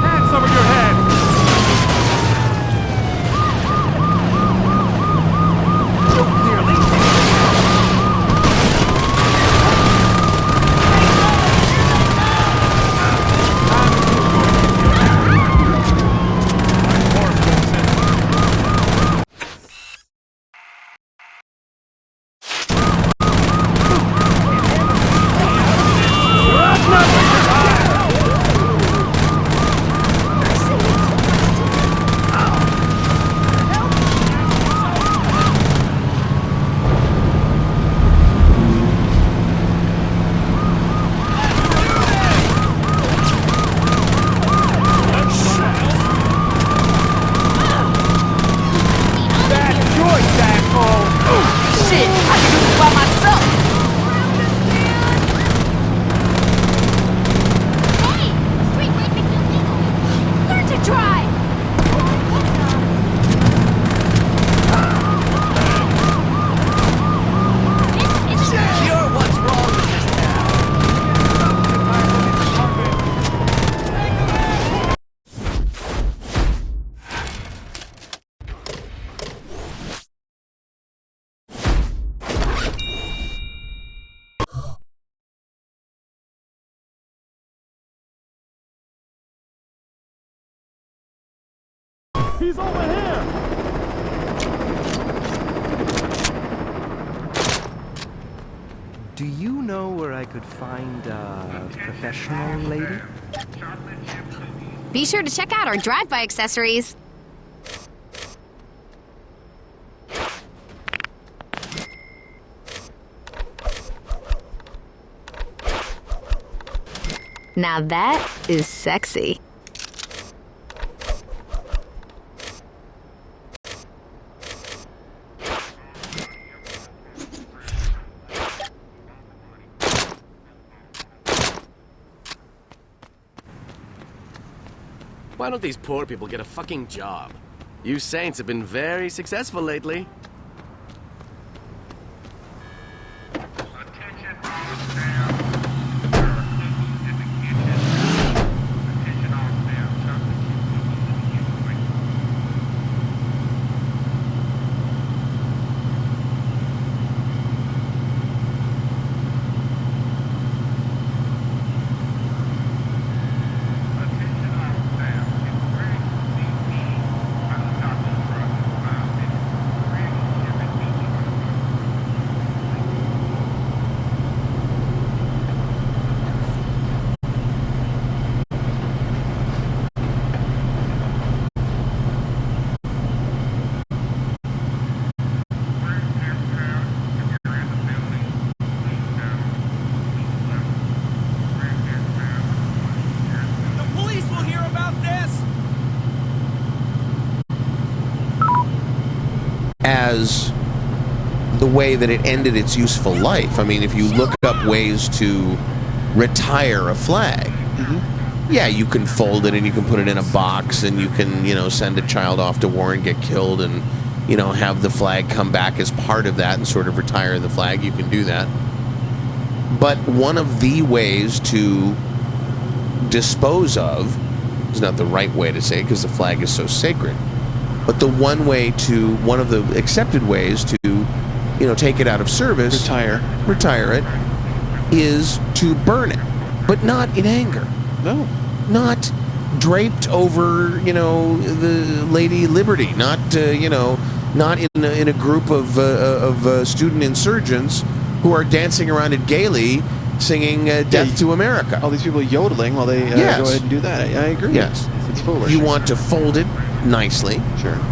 Hands over your head! He's over here! Do you know where I could find a professional lady? Be sure to check out our drive-by accessories. Now that is sexy. Why don't these poor people get a fucking job? You Saints have been very successful lately. as the way that it ended its useful life. I mean, if you look up ways to retire a flag, yeah, you can fold it and you can put it in a box and you can, send a child off to war and get killed and, have the flag come back as part of that and sort of retire the flag. You can do that. But one of the ways to dispose of is not the right way to say because the flag is so sacred. But the one of the accepted ways to, take it out of service, retire it, is to burn it, but not in anger. No. Not draped over, the Lady Liberty. Not, not in a group of student insurgents who are dancing around it gaily, singing "Death to America." All these people yodeling while they go ahead and do that. I agree. Yes, it's foolish. You want to fold it nicely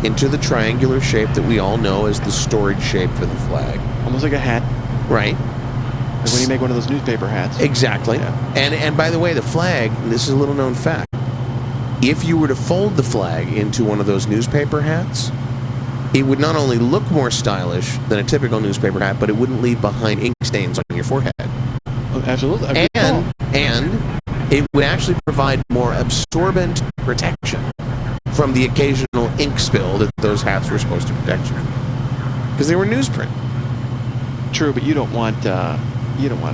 into the triangular shape that we all know as the storage shape for the flag. Almost like a hat. Right. Like when you make one of those newspaper hats. Exactly. Yeah. And by the way, the flag, this is a little known fact, if you were to fold the flag into one of those newspaper hats, it would not only look more stylish than a typical newspaper hat, but it wouldn't leave behind ink stains on your forehead. Oh, absolutely. And it would actually provide more absorbent protection from the occasional ink spill that those hats were supposed to protect you from. Because they were newsprint. True, but you don't want to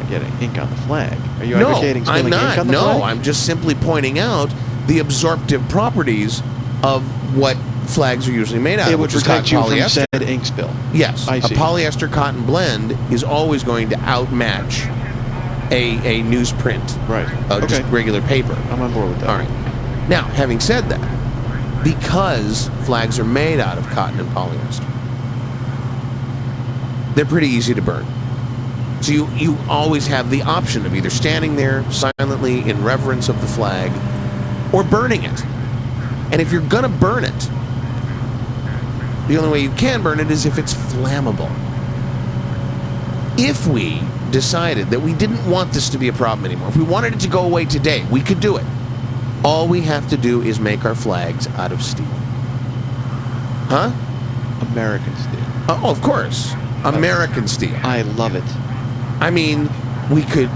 get ink on the flag. Are you advocating spilling ink on the flag? No, I'm just simply pointing out the absorptive properties of what flags are usually made out of. It would protect you from said ink spill. Yes, I see. A polyester cotton blend is always going to outmatch a newsprint, right? Just regular paper. I'm on board with that. All right. Now, having said that, because flags are made out of cotton and polyester, they're pretty easy to burn. So you always have the option of either standing there silently in reverence of the flag or burning it. And if you're going to burn it, the only way you can burn it is if it's flammable. If we decided that we didn't want this to be a problem anymore, if we wanted it to go away today, we could do it. All we have to do is make our flags out of steel. Huh? American steel. Oh, of course. American steel. I love it. I mean, we could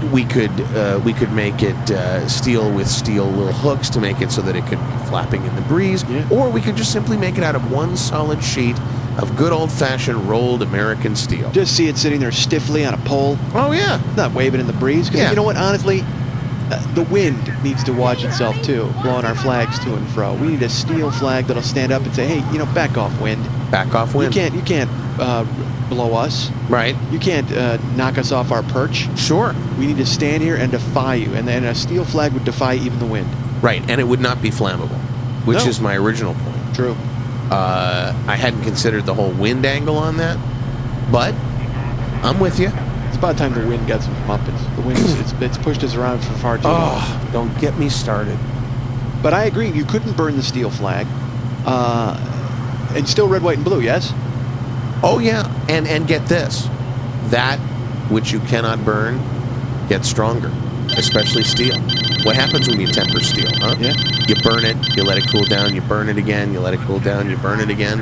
make it steel with steel little hooks to make it so that it could be flapping in the breeze, or we could just simply make it out of one solid sheet of good old-fashioned rolled American steel. Just see it sitting there stiffly on a pole. Oh yeah, not waving in the breeze. Because you know what? Honestly, the wind needs to watch itself too, blowing our flags to and fro. We need a steel flag that'll stand up and say, "Hey, back off, wind. Back off, wind. You can't blow us. Right. You can't knock us off our perch. Sure. We need to stand here and defy you, and then a steel flag would defy even the wind. Right, and it would not be flammable, which is my original point. True. I hadn't considered the whole wind angle on that, but I'm with you. It's about time the wind got some muppets. The wind, it's pushed us around for far too long. Oh, don't get me started. But I agree, you couldn't burn the steel flag. And still red, white, and blue, yes? Oh, yeah. And get this. That which you cannot burn gets stronger, especially steel. What happens when you temper steel, huh? Yeah. You burn it, you let it cool down, you burn it again, you let it cool down, you burn it again.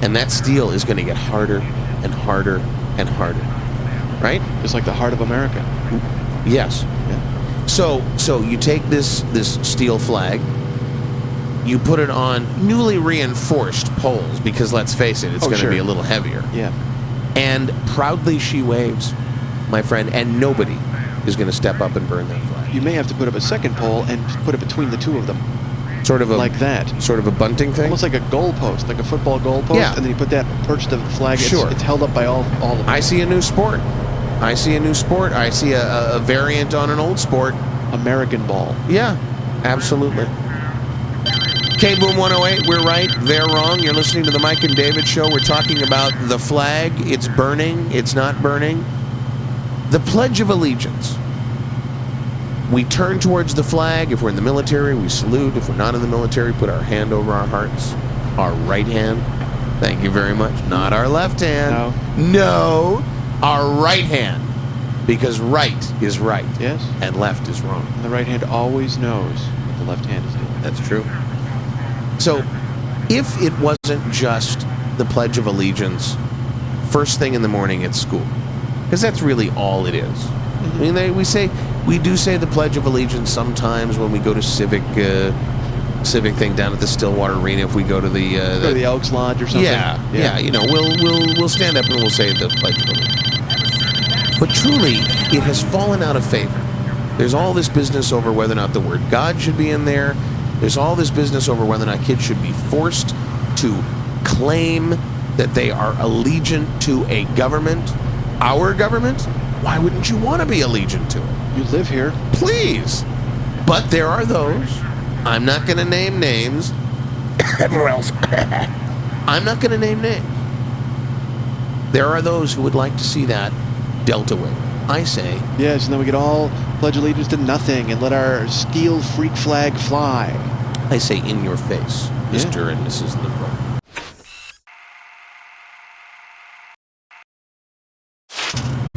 And that steel is going to get harder and harder and harder. Right? Just like the heart of America. Yes. Yeah. So you take this steel flag, you put it on newly reinforced poles, because let's face it, it's going to be a little heavier. Yeah. And proudly she waves, my friend, and nobody is going to step up and burn that flag. You may have to put up a second pole and put it between the two of them. Sort of like that. Sort of a bunting thing? Almost like a goal post, like a football goal post. Yeah. And then you put that perched the flag. Sure. It's held up by all of them. I see a new sport. I see a variant on an old sport. American ball. Yeah, absolutely. K-Boom 108, we're right, they're wrong. You're listening to the Mike and David Show. We're talking about the flag. It's burning. It's not burning. The Pledge of Allegiance. We turn towards the flag. If we're in the military, we salute. If we're not in the military, put our hand over our hearts. Our right hand. Thank you very much. Not our left hand. No. Our right hand. Because right is right. Yes. And left is wrong. And the right hand always knows what the left hand is doing. That's true. So, if it wasn't just the Pledge of Allegiance first thing in the morning at school, because that's really all it is. I mean, we do say the Pledge of Allegiance sometimes when we go to civic thing down at the Stillwater Arena. If we go to the Elks Lodge or something. Yeah. You know, we'll stand up and we'll say the Pledge of Allegiance. But truly, it has fallen out of favor. There's all this business over whether or not the word God should be in there. There's all this business over whether or not kids should be forced to claim that they are allegiant to a government, our government. Why wouldn't you want to be allegiant to it? You live here. Please. But there are those, I'm not going to name names, everyone else, I'm not going to name names. There are those who would like to see that dealt away. I say... Yes, and then we could all pledge allegiance to nothing and let our steel freak flag fly. I say in your face, Mr. and Mrs. Liberal.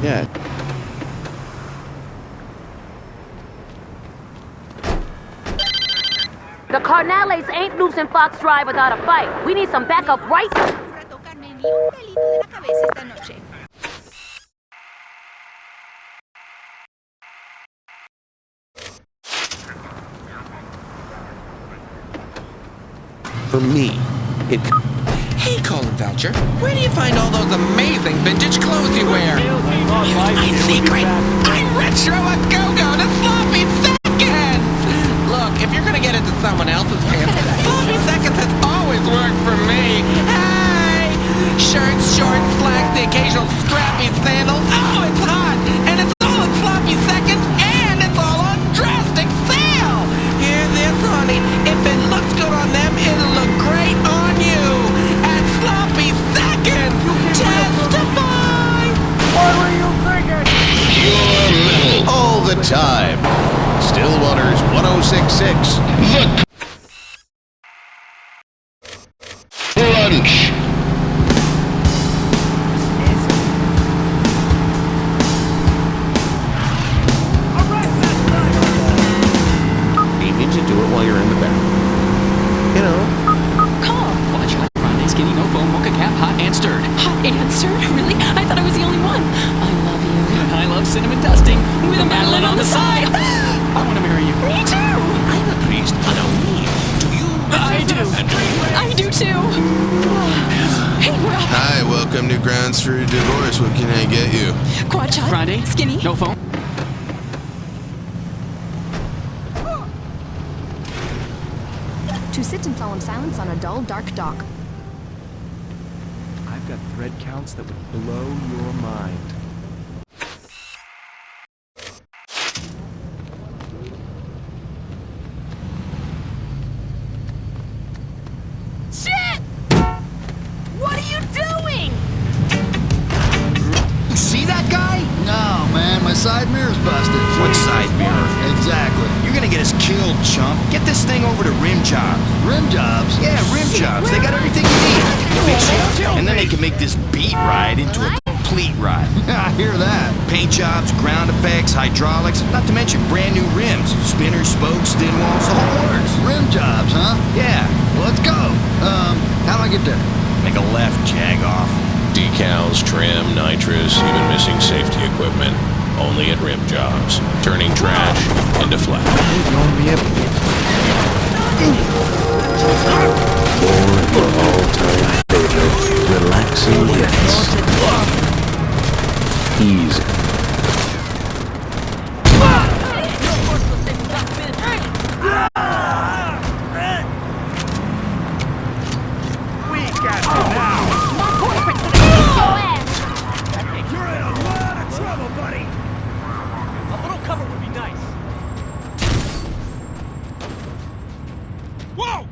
Yeah. The Carnales ain't losing Fox Drive without a fight. We need some backup right now. For me, it... Hey, Colin Voucher, where do you find all those amazing vintage clothes you wear? Here's my secret. I'm retro a go-go to sloppy seconds! Look, if you're gonna get into someone else's pants, sloppy seconds has always worked for me. Hey! Shirts, shorts, slacks, the occasional scrappy sandal. Oh, it's hot! And it's all in sloppy seconds, and it's all on drastic sale! Hear this, honey. If it looks good on them, it'll look great on you! At sloppy seconds! Testify! What were you thinking? Pure metal all the time. Stillwater's 1066. Look. Lunch. You need to do it while you're in the back. You know. Call. Watch hot, grande, skinny, no foam, mocha cap, hot and stirred. Hot and stirred? Really? I thought I was the only one. I love you. I love cinnamon dusting with a mandolin on the side. I want to marry you. Me too. I'm a priest. I don't need. Do you? I do. I do too. Hey, we're up. Hi, welcome to Grounds for Divorce. What can I get you? Quad shot. Grande, Skinny. no foam. To sit in solemn silence on a dull, dark dock. I've got thread counts that would blow your mind. Shit! What are you doing? You see that guy? No, man, my side mirror's busted. What side mirror? Exactly. You're gonna get us killed, chump. Get this thing over to Rim Jobs. Rim Jobs? Yeah, Rim Jobs. They got everything you need. Fix it. And then they can make this beat ride into a complete ride. I hear that. Paint jobs, ground effects, hydraulics, not to mention brand new rims. Spinners, spokes, thin walls, the whole works. Rim Jobs, huh? Yeah. Well, let's go. How do I get there? Make a left, jag off. Decals, trim, nitrous, even missing safety equipment. Only at Rim Jobs. Turning trash into flat. More of your all-time favorite relaxing hits. Easy. We got you now. You're in a lot of trouble, buddy. A little cover would be nice. Whoa!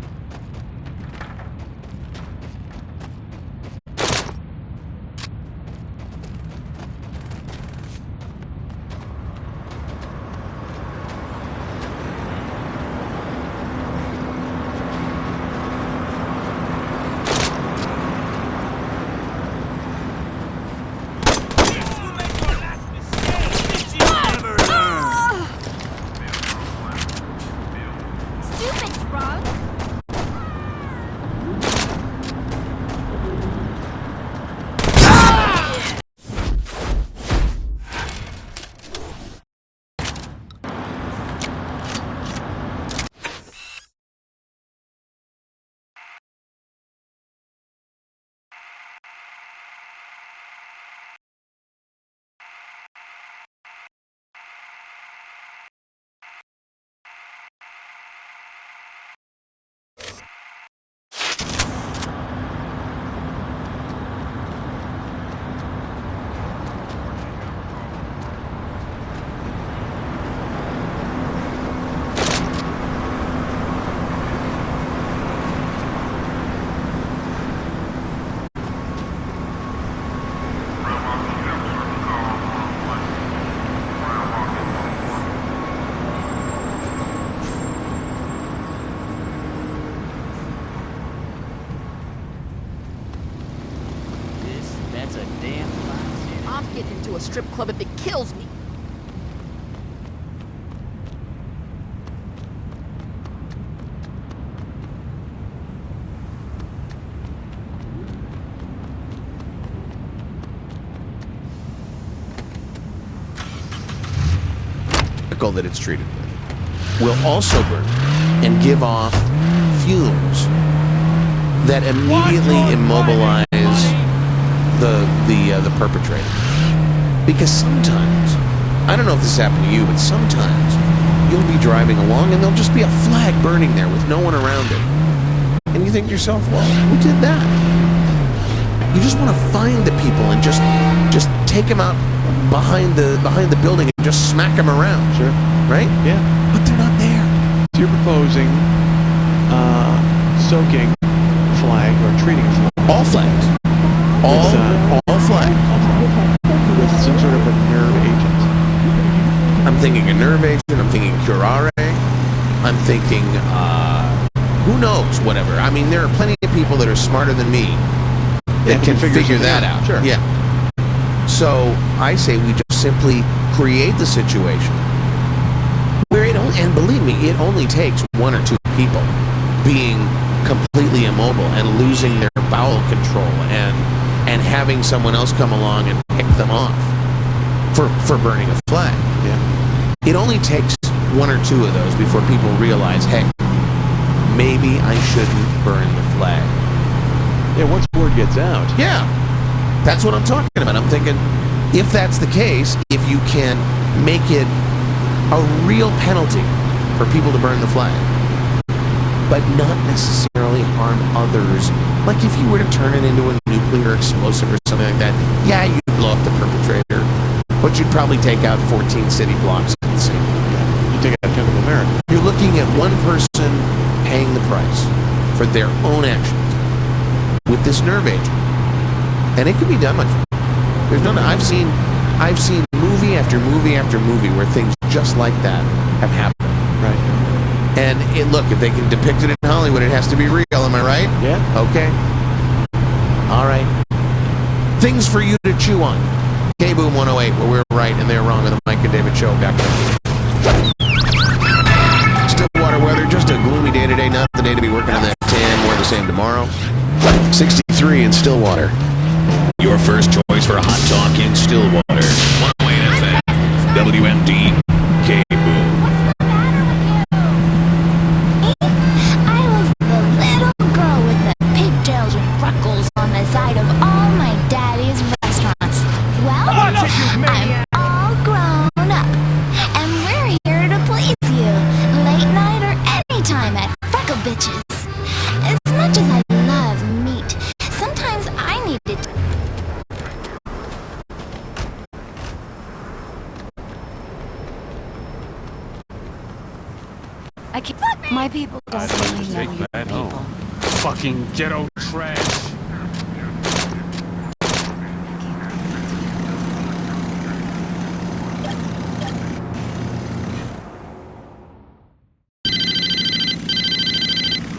strip club if it kills me. That it's treated with will also burn and give off fumes that immediately immobilize the perpetrator. Because sometimes, I don't know if this happened to you, but sometimes you'll be driving along and there'll just be a flag burning there with no one around it, and you think to yourself, well, who did that? You just want to find the people and just take them out behind the building and just smack them around. Sure. Right? Yeah. But they're not there. So you're proposing soaking flag or treating a flag. All flags. All flags. With some sort of a nerve agent. I'm thinking a nerve agent. I'm thinking curare. I'm thinking, who knows, whatever. I mean, there are plenty of people that are smarter than me that can figure that out. Sure. Yeah. So I say we just simply create the situation where and believe me, it only takes one or two people being completely immobile and losing their bowel control and having someone else come along and pick them off for burning a flag. Yeah. It only takes one or two of those before people realize, hey, maybe I shouldn't burn the flag. Yeah, once word gets out. Yeah. That's what I'm talking about. I'm thinking, if that's the case, if you can make it a real penalty for people to burn the flag, but not necessarily harm others, like if you were to turn it into a nuclear explosive or something like that, yeah, you'd blow up the perpetrator, but you'd probably take out 14 city blocks at the same time. You take out a chunk of America. You're looking at one person paying the price for their own actions with this nerve agent. And it can be done, my friend. There's none. I've seen movie after movie after movie where things just like that have happened. Right. And look, if they can depict it in Hollywood, it has to be real. Am I right? Yeah. Okay. All right. Things for you to chew on. K-Boom 108, where we're right and they're wrong on the Mike and David show. Back then. Stillwater weather, just a gloomy day today. Not the day to be working on that tan. More the same tomorrow. 63 in Stillwater. Your first choice for hot talk in Stillwater. 108 FM. WMD. K-Boom. I was the little girl with the pigtails and freckles on the side of all my daddy's restaurants. Well, I'm all grown up, and we're here to please you, late night or anytime at Freckle Bitches. As much as I love meat, sometimes I need to... I can't. My people don't really know your people. Fucking ghetto trash.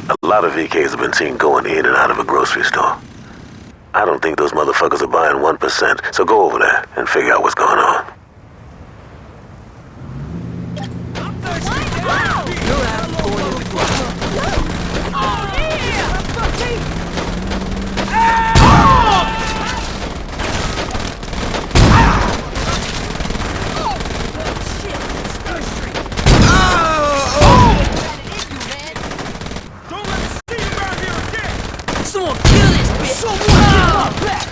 A lot of VKs have been seen going in and out of a grocery store. I don't think those motherfuckers are buying 1%, so go over there and figure out what's going on. Someone kill this bitch! Someone kill her back!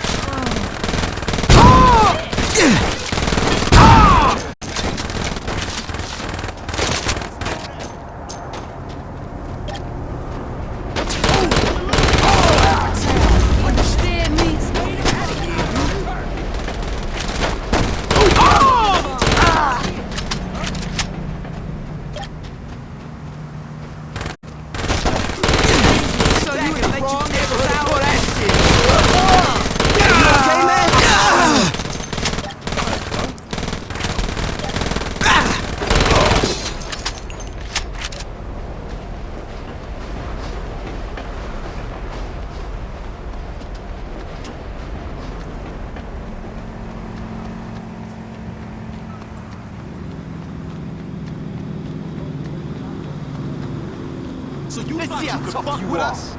So you Let's thought see you how could tough fuck you with are. us?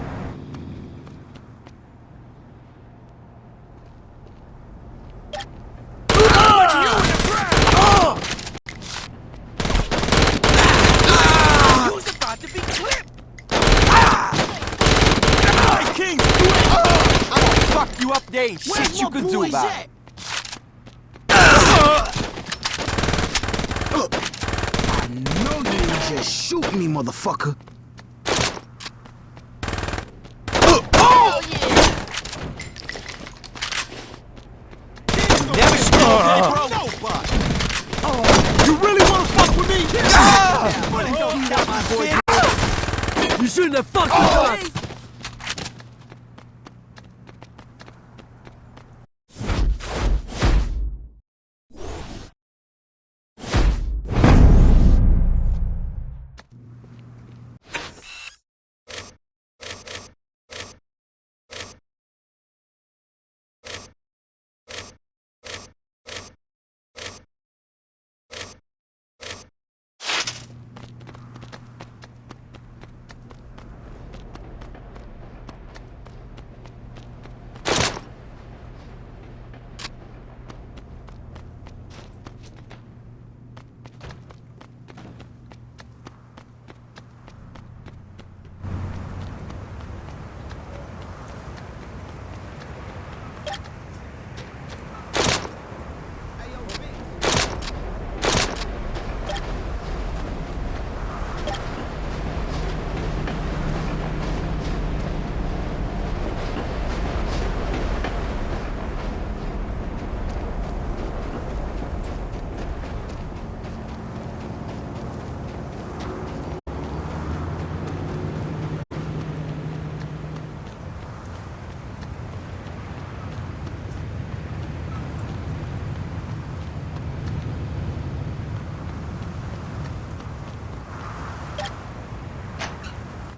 You's about to be clipped! Hey, King! I'm gonna fuck you up. There ain't shit you can do about it. I know you ain't just shoot me, motherfucker. Never scared, bro. You really wanna fuck with me? You shouldn't have fucked with us!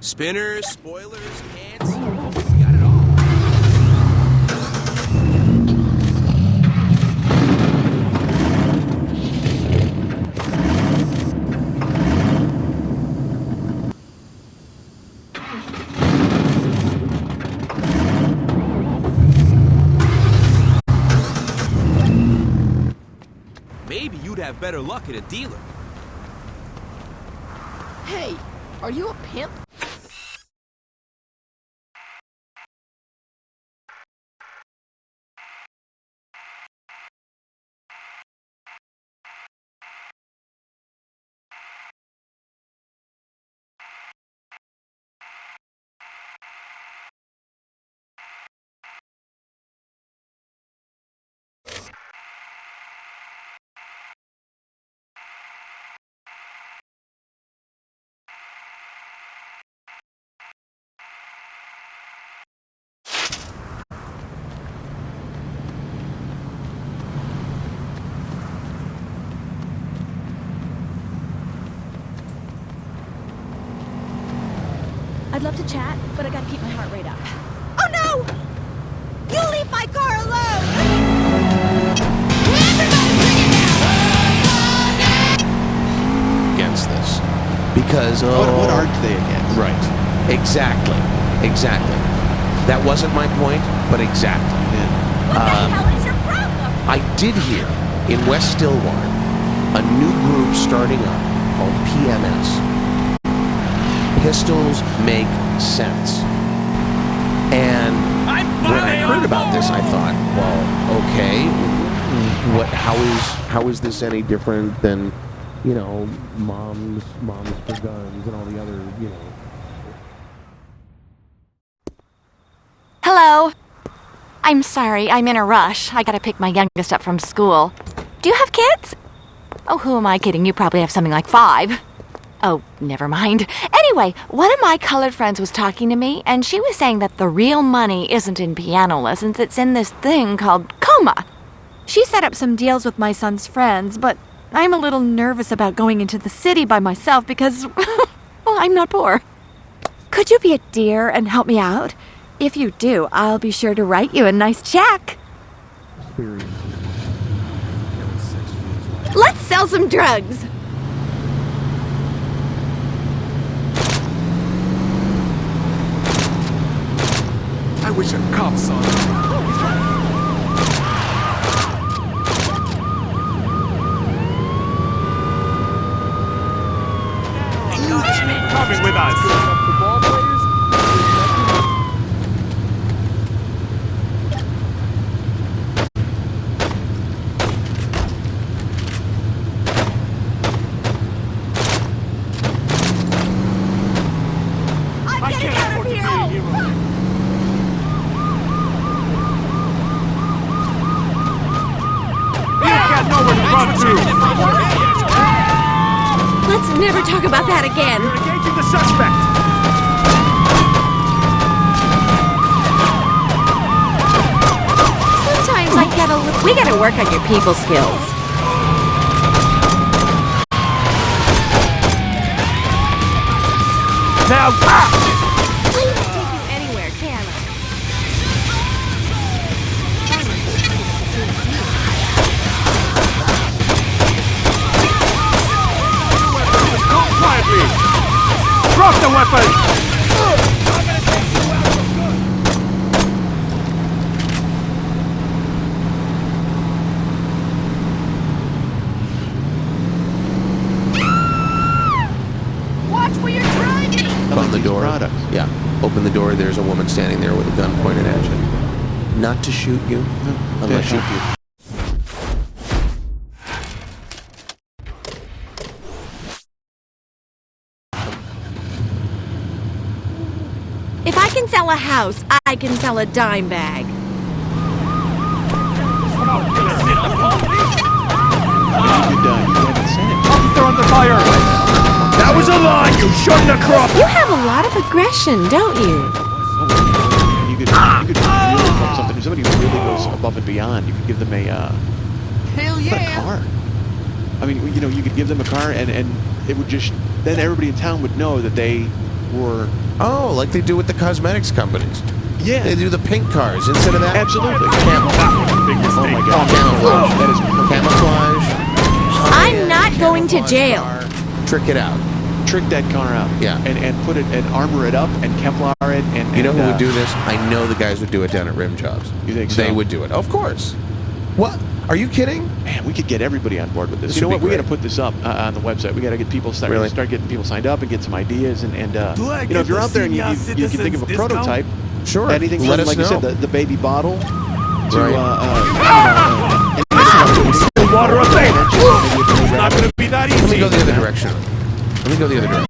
Spinners, spoilers, cans. We got it all. Maybe you'd have better luck at a dealer. Hey, are you a pimp? I'd love to chat, but I gotta keep my heart rate up. Oh no! You leave my car alone! Against this. Because, What aren't they against? Right. Exactly. Exactly. That wasn't my point, but exactly. What the hell is your problem? I did hear in West Stillwater a new group starting up called PMS. Pistols make sense. And when I heard about this, I thought, well, okay, how is this any different than, you know, moms for guns and all the other, you know. Hello. I'm sorry, I'm in a rush. I gotta pick my youngest up from school. Do you have kids? Oh, who am I kidding? You probably have something like 5. Oh, never mind. Anyway, one of my colored friends was talking to me, and she was saying that the real money isn't in piano lessons, it's in this thing called coma. She set up some deals with my son's friends, but I'm a little nervous about going into the city by myself because, well, I'm not poor. Could you be a dear and help me out? If you do, I'll be sure to write you a nice check. Let's sell some drugs. wish a cop saw that. Coming with us. I'm getting out of here! You've got nowhere to run to. Let's never talk about that again. You're engaging the suspect. Sometimes we gotta work on your people skills. Now, Take you anywhere, can I? quietly. Drop the weapon. Watch where you're driving! On the door. Yeah. Open the door. There's a woman standing there with a gun pointed at you. Not to shoot you, unless you. If I can sell a house, I can sell a dime bag. Officer under fire! That was a lie! You shouldn't have crossed! You have a lot of aggression, don't you? You could really from something. If somebody who really goes above and beyond, you could give them a car. I mean, you know, you could give them a car, and it would just then everybody in town would know that they were. Oh, like they do with the cosmetics companies. Yeah. They do the pink cars instead of that. Absolutely. Oh my God. Camouflage. That is camouflage. I'm not going to jail. Trick it out. Trick that car out. Yeah. And put it and armor it up and Kevlar it and. You know who would do this? I know the guys would do it down at Rim Jobs. You think so? They would do it. Of course. What? Are you kidding? Man, we could get everybody on board with this. This You know would what? be We got to great. put this up on the website. We got to get people start getting people signed up and get some ideas and you know, if you're out there and you can think of a prototype, sure. anything Let from, us like know. you said, the baby bottle to Water up there! It's not going to be that easy! Let me go the other direction. Let me go the other direction.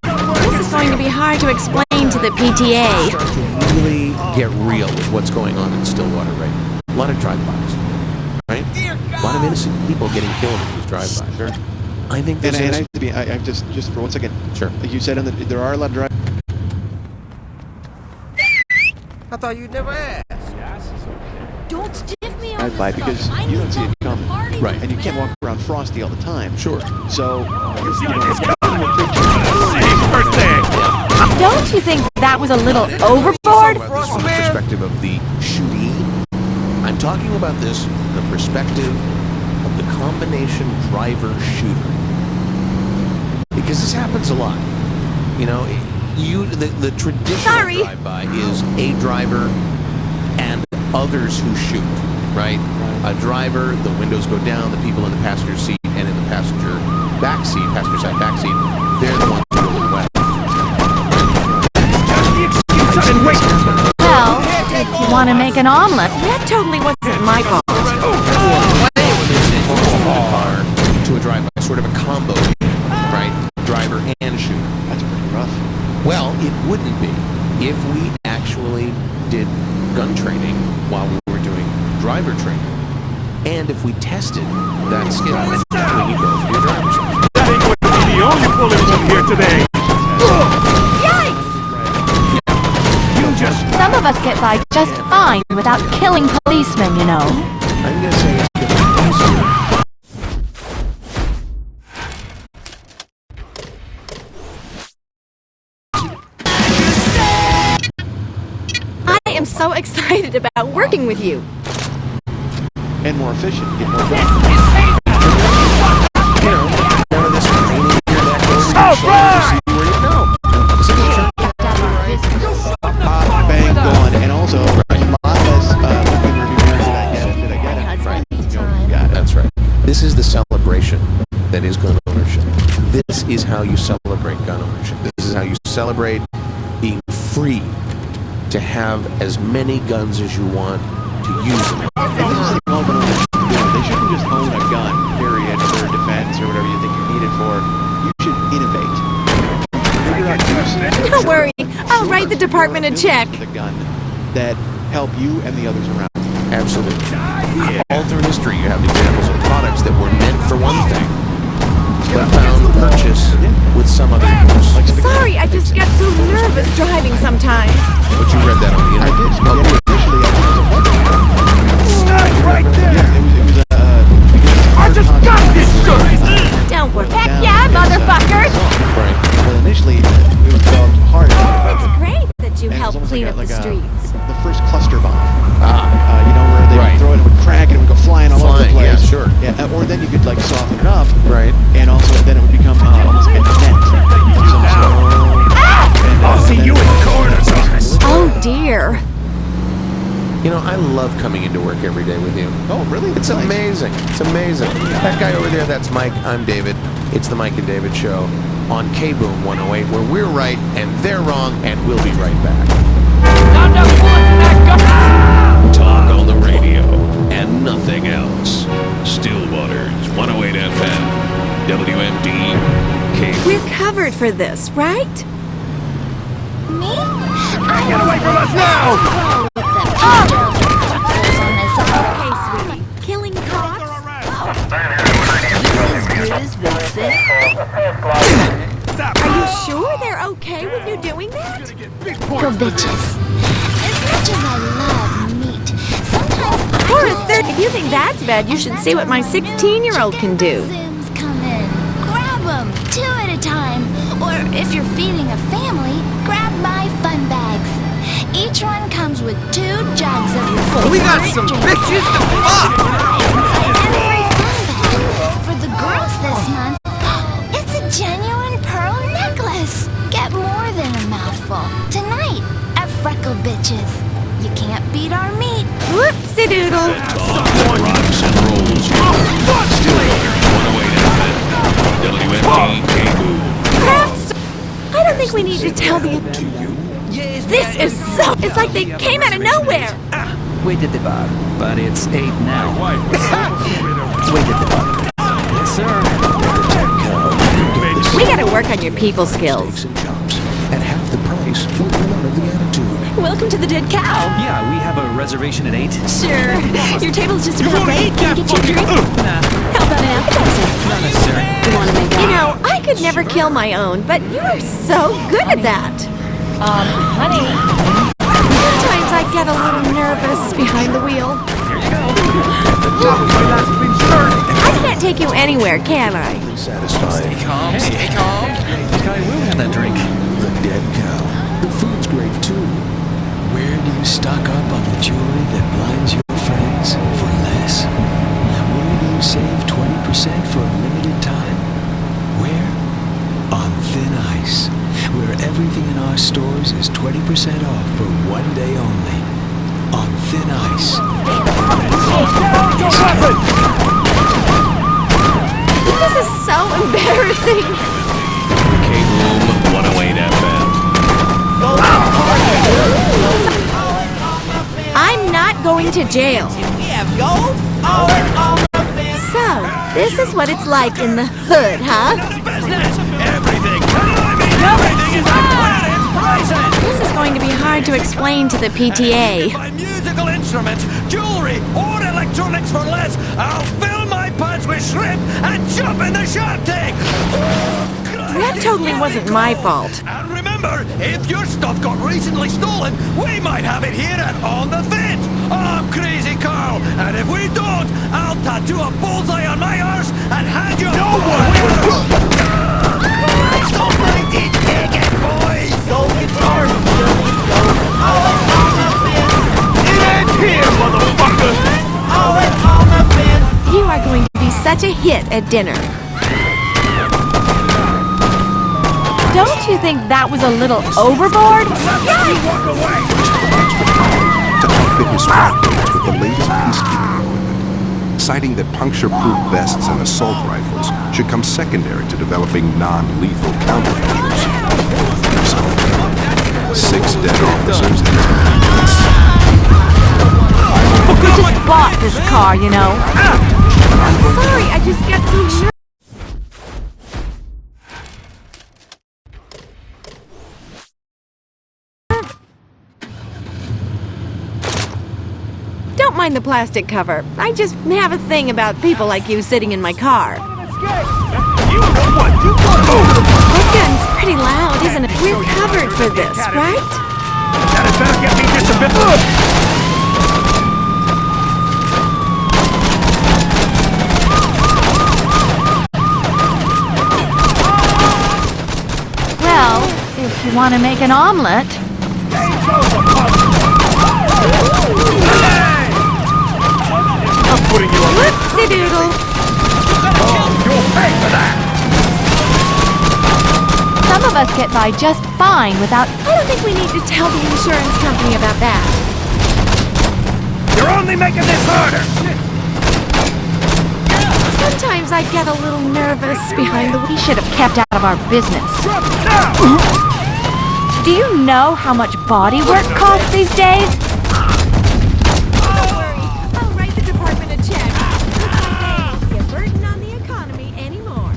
This is going to be hard to explain to the PTA. Start to really get real with what's going on in Stillwater right now. A lot of drive-bys, right? A lot of innocent people getting killed in these drive-bys. Sure. I think this and is... I have to be, I just for 1 second. Sure. Like you said, there are a lot of drive. I thought you'd never ask. Don't stiff me on Drive by because you don't see it coming. Right. And you can't walk around frosty all the time. Sure. So, Don't you think that was a little overboard? About this from the perspective of the shootee. I'm talking about this from the perspective of the combination driver-shooter. Because this happens a lot. You know, the traditional drive-by is a driver and others who shoot, right? A driver, the windows go down, the people in the passenger seat and in the passenger side back seat, they're the ones who go with the weapons. Well, if you want to make an omelet, that totally wasn't my fault. To a drive-by, sort of a combo, right? Driver and shooter. That's pretty rough. Well, it wouldn't be if we actually did gun training while we were doing driver training. And if we tested that skill when you go for your driver's license. That ain't going to be the only bullet wound here today! Yikes! You just... Some of us get by just fine without killing policemen, you know. I'm gonna say it's getting easier. I am so excited about working with you. And more efficient. Get more done. You know, none of this training here that goes to see where you go. Bang going, and also a lot how you celebrate gun ownership. This is how you celebrate being free to have as many guns as you want, to use them. They shouldn't just own a gun, period, for defense or whatever you think you need it for. You should innovate. Figure out uses. Don't worry, I'll write the department a check. The gun that help you and the others around. Absolutely. All through history, you have examples of products that were meant for one thing, but found purchase with some other use. Sorry, I just get so nervous driving sometimes. But you read that on the internet. I did. Initially, I thought it was a Stop right there! Yeah, it was I just got this shit! Don't worry. Heck yeah, motherfuckers! Right. Well, initially, it was developed hard. It's great that you And it was help almost clean like up the streets. The first cluster bomb. Ah. You know, where they would throw it and it would crack and it would go flying all over the place. Yeah, sure. Yeah, or then you could like soften it up. Right. And also then it would become almost like a net. I'll see you in the coroner's office. Oh dear. You know, I love coming into work every day with you. Oh, really? It's amazing. It's amazing. That guy over there, that's Mike. I'm David. It's the Mike and David Show on K-Boom 108, where we're right and they're wrong, and we'll be right back. Talk on the radio and nothing else. Stillwater's 108 FM, WMD, K-Boom. We're covered for this, right? Me? Get away from us now! Okay, sweetie. Killing cops? Are you sure they're okay with you doing that? Go bitches. As much as I love meat, sometimes For a third, if you think that's bad, you should see what my 16-year-old can do. Zooms come in. Grab them, 2 at a time. Or if you're feeding a family, grab my fun bags. Each one comes with 2 jugs of your favorite We got some drink. bitches to fuck! Inside every fun bag. For the girls this month, it's a genuine pearl necklace. Get more than a mouthful. Tonight at Freckle Bitches. You can't beat our meat. Whoopsie doodle. Rocks and rolls. Stillwater's 108 FM, WMD, K-Boom. I don't think we need to tell the... This is so... It's like they came out of nowhere. Wait at the bar, but it's 8 now. Wait at the bar. Yes, sir. We gotta work on your people skills. At half the price, with none of the attitude. Welcome to the Dead Cow. Yeah, we have a reservation at 8. Sure. Your table's just about ready. Can I get you a drink? Nah, How about an appetizer? not necessary. You want to make You know, I could never kill my own, but you are so good at that. honey. Sometimes I get a little nervous behind the wheel. I can't take you anywhere, can I? Satisfying. Calm, stay calm. I think I will have that drink. The dead cow. The food's great too. Where do you stock up on the jewelry that blinds your friends for less? Where do you save 20% for a limited time? Where? On Thin Ice, where everything in our stores is 20% off for 1 day only. On Thin Ice. This is so embarrassing. K-Boom 108 FM. I'm not going to jail. We have gold? So, this is what it's like in the hood, huh? Business! Everything! Everything is at its prices! This is going to be hard to explain to the PTA. Buy musical instruments, jewelry, or electronics for less. I'll fill my pants with shrimp and jump in the Shark Tank! That totally wasn't my fault. And remember, if your stuff got recently stolen, we might have it here at On the Fence. I'm Crazy Carl, and if we don't, I'll tattoo a bullseye on my arse and hand you no one will. Somebody take it, boys! Go guitar, It ends here, motherfucker! You are going to be such a hit at dinner. Don't you think that was a little overboard? To outfit his workmates with the latest peacekeeping equipment. deciding that puncture-proof vests and assault rifles should come secondary to developing non-lethal countermeasures. Result: 6 dead officers and 10 inmates. We just bought this car, you know. Sorry, I just got so nervous. Don't mind the plastic cover. I just have a thing about people like you sitting in my car. That gun's pretty loud, isn't it? We're covered for this, right? That had better get me just a bit. Well, if you want to make an omelet. I'm putting you on. Whoopsie-doodle. You'll pay for that. Some of us get by just fine without... I don't think we need to tell the insurance company about that. You're only making this harder. Sometimes I get a little nervous behind the wheel. We should have kept out of our business. Do you know how much body work costs these days? Don't worry, I'll write the department a check. They won't be a burden on the economy anymore.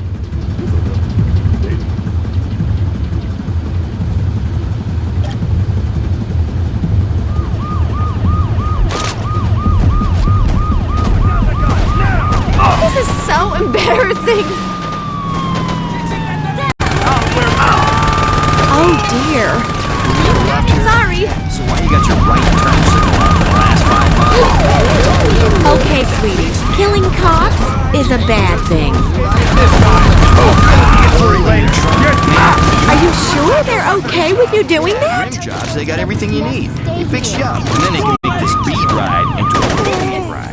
This is so embarrassing. Oh dear. Sorry. So why you got your right turn signal off for the last 5 miles? Okay, sweetie. Killing cops is a bad thing. Are you sure they're okay with you doing that? Rim jobs, they got everything you need. They fix you up, and then they can make this speed ride into a road ride.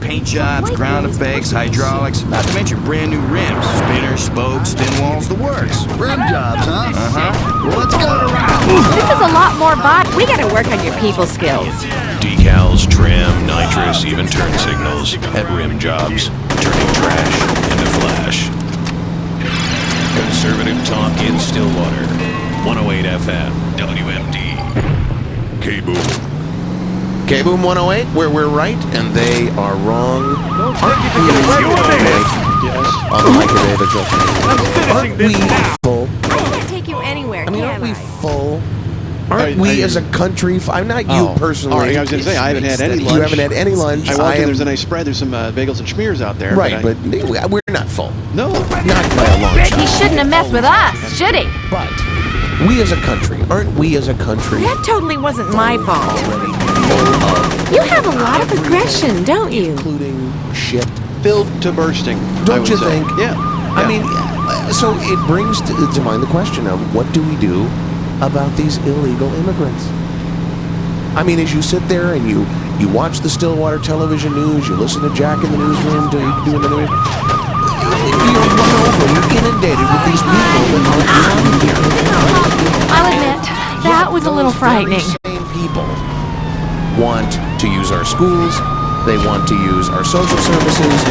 Paint jobs, ground effects, hydraulics, not to mention brand new rims, spinners, spokes, spin walls, the works. Rim jobs, huh? Uh-huh. Well, let's go around. This is a lot more bot. We gotta work on your people skills. Decals, trim, nitrous, even turn signals. At rim jobs. Turning trash into flash. Conservative talk in Stillwater. 108 FM, WMD. K-Boom. K-Boom 108, where we're right and they are wrong. Aren't we full? I can't take you anywhere, I mean, aren't we can full? Aren't we as a country? I'm not you personally. All right, I was going to say, I haven't had any lunch. You haven't had any lunch. I walked in, there's a nice spread. There's some bagels and schmears out there. Right, but we're not full. No. Not by a long shot. He shouldn't have messed with us, should he? But we as a country, aren't we as a country That totally wasn't my fault. already full of You have a lot of aggression, don't you? including shit? Filled to bursting. Don't you think? Yeah. I mean, so it brings to mind the question of what do we do about these illegal immigrants? I mean, as you sit there and you watch the Stillwater television news, you listen to Jack in the newsroom doing the news, you're run over, you're inundated with these people that aren't here. I'll admit, that was a little frightening. Same people want to use our schools, they want to use our social services.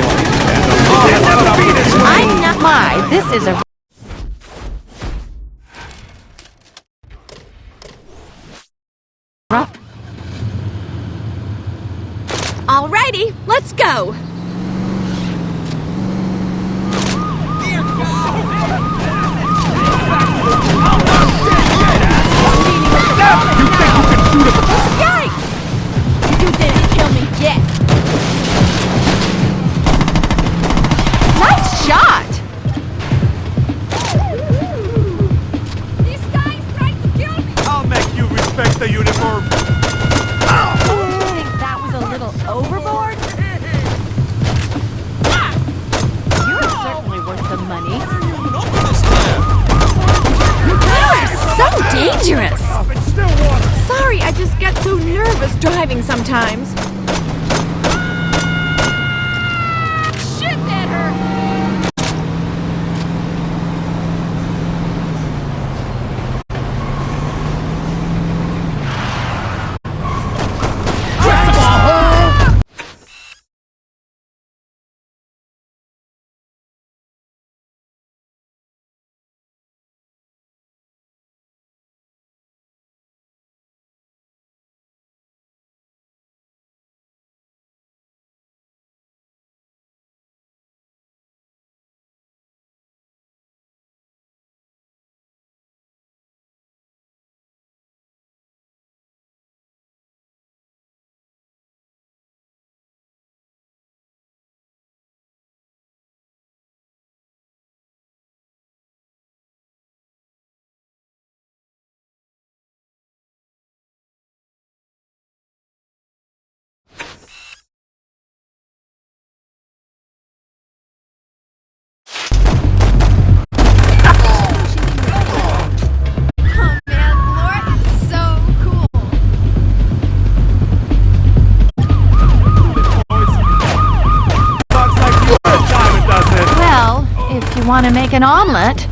I'm not my. This is a... Alrighty, let's go. Yikes! You didn't kill me yet. Nice shot! This guy's trying to kill me. I'll make you respect the uniform. I think that was a little overboard. You're certainly worth the money. You are so dangerous. Sorry, I just get so nervous driving sometimes. want to make an omelet.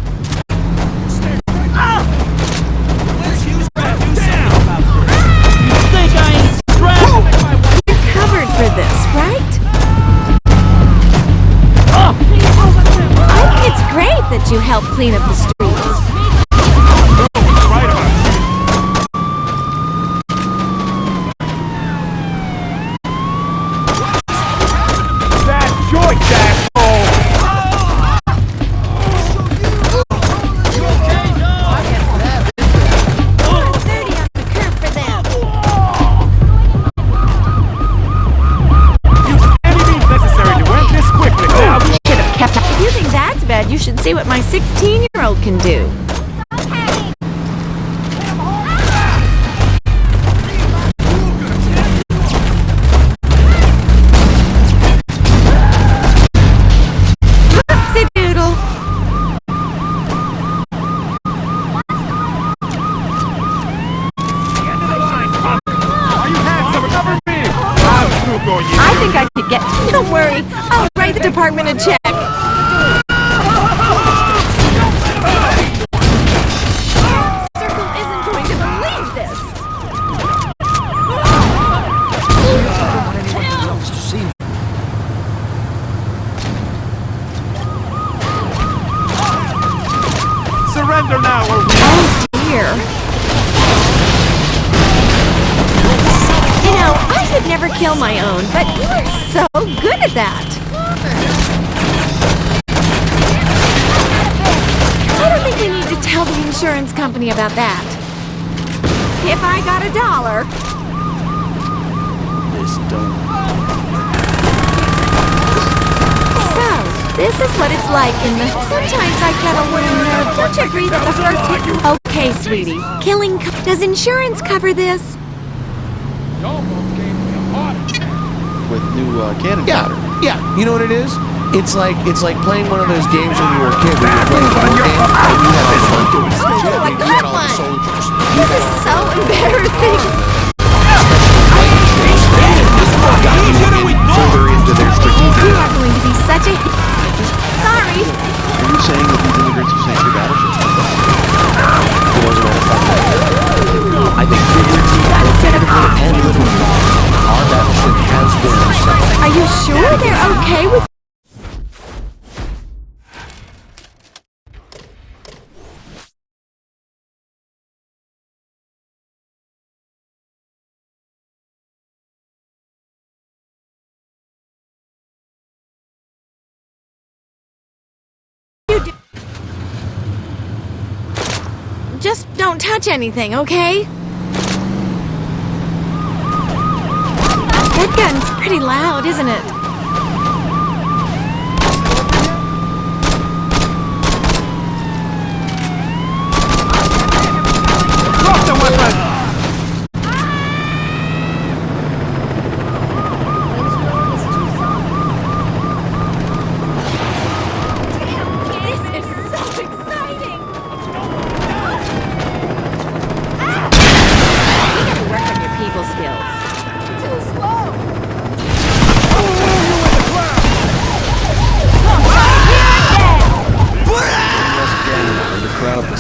You're covered for this, right? I think it's great that you help clean up the streets. You should see what my 16-year-old can do. Oopsie doodle. I think I could get. Don't worry, I'll write the department a check. Surrender now, or oh dear. You know, I could never kill my own, but you are so good at that. I don't think we need to tell the insurance company about that. If I got $1. This don't. This is what it's like in the... Sometimes I get a little nervous. Don't you agree that the first hit... Okay, sweetie. Killing... Does insurance cover this? With new cannon powder. Yeah, you know what it is? It's like playing one of those games when you were a kid, when you were playing a board game, and you had all the fun. Oh, I got one! Soldiers. This is so embarrassing. Further into their strategic... You are going to be such a... Sorry. Are you saying that these immigrants are sank your battleship? I think figuratively and literally, our battleship has been sunk. Are you sure they're okay with... Just don't touch anything, okay? That gun's pretty loud, isn't it? Drop the weapon!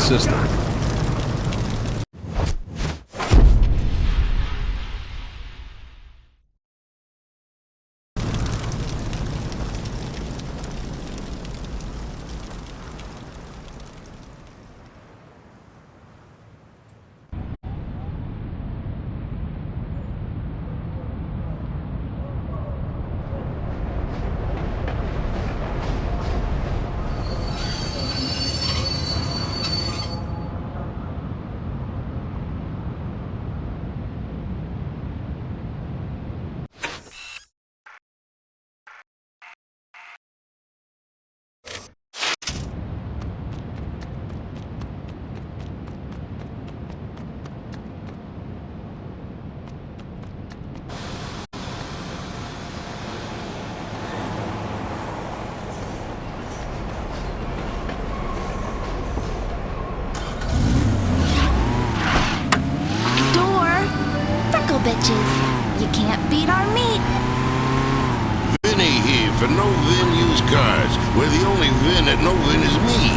System. bitches. You can't beat our meat. Vinny here for no Vin used cars. where the only Vin at no Vin is me,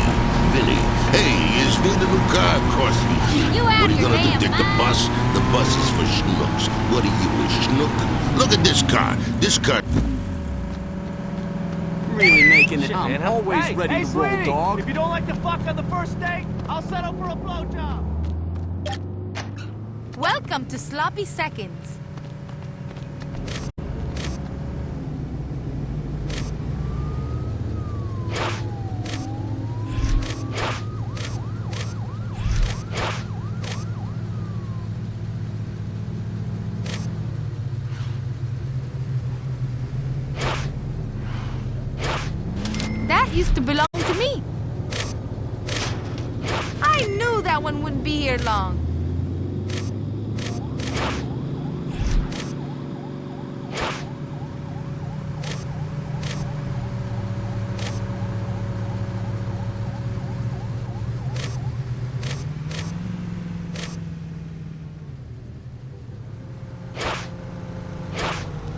Vinny. Hey, is me the new car crossing? What are you gonna do, take the bus? The bus is for schnooks. What are you, a schnook? Look at this car. This car... Really making it. Man, Always ready to roll, dog. If you don't like to fuck on the first date, I'll settle for a blowjob. Welcome to Sloppy Seconds. That used to belong to me. I knew that one wouldn't be here long.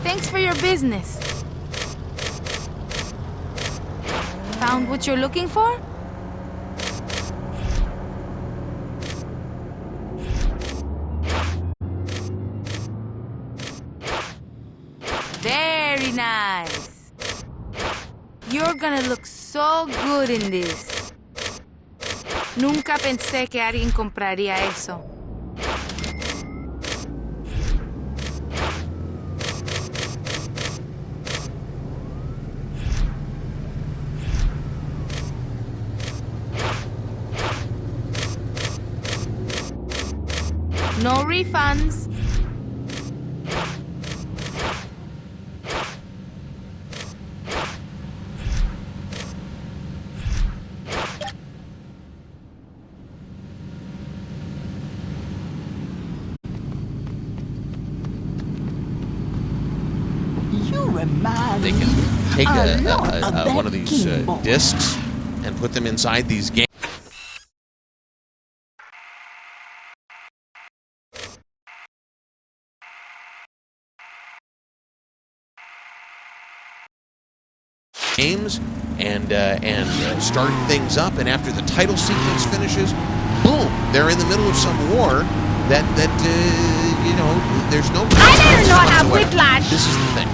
Thanks for your business. Found what you're looking for? Very nice. You're gonna look so good in this. Nunca pensé que alguien compraría eso. No refunds. You remind They me can take of one of that these King Boy. discs and put them inside these games. And start things up, and after the title sequence finishes, boom, they're in the middle of some war that you know, there's no consequences whatsoever. This is the thing.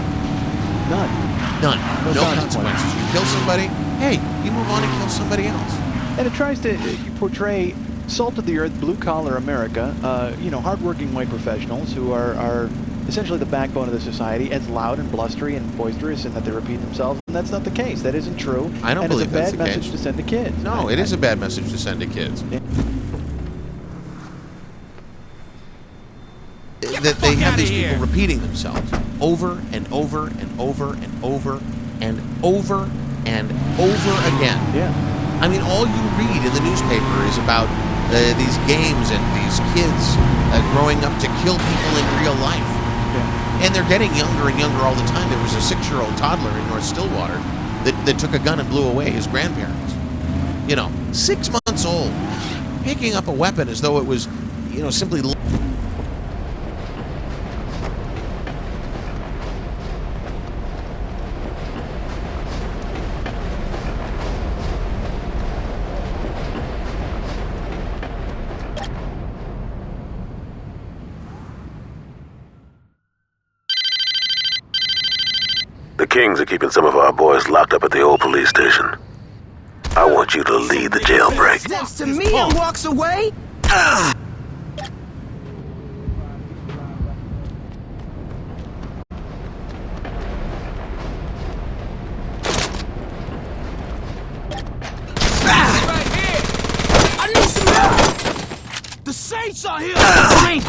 None. No consequences. You kill somebody, hey, you move on and kill somebody else. And it tries to portray salt of the earth, blue collar America, you know, hardworking white professionals who are essentially the backbone of the society, as loud and blustery and boisterous, and that they repeat themselves. And that's not the case. That isn't true. I don't believe that's the case. And it's a bad message to send to kids. No, it is a bad message to send to kids. Yeah. That they have these people repeating themselves over and over and over and over and over and over again. Yeah. I mean, all you read in the newspaper is about these games and these kids growing up to kill people in real life. Yeah. And they're getting younger and younger all the time. There was a 6-year-old toddler in North Stillwater that took a gun and blew away his grandparents. You know, 6 months old, picking up a weapon as though it was, you know, simply... The Kings are keeping some of our boys locked up at the old police station. I want you to lead the jailbreak. Steps to me and walks away? The Saints are here! I'm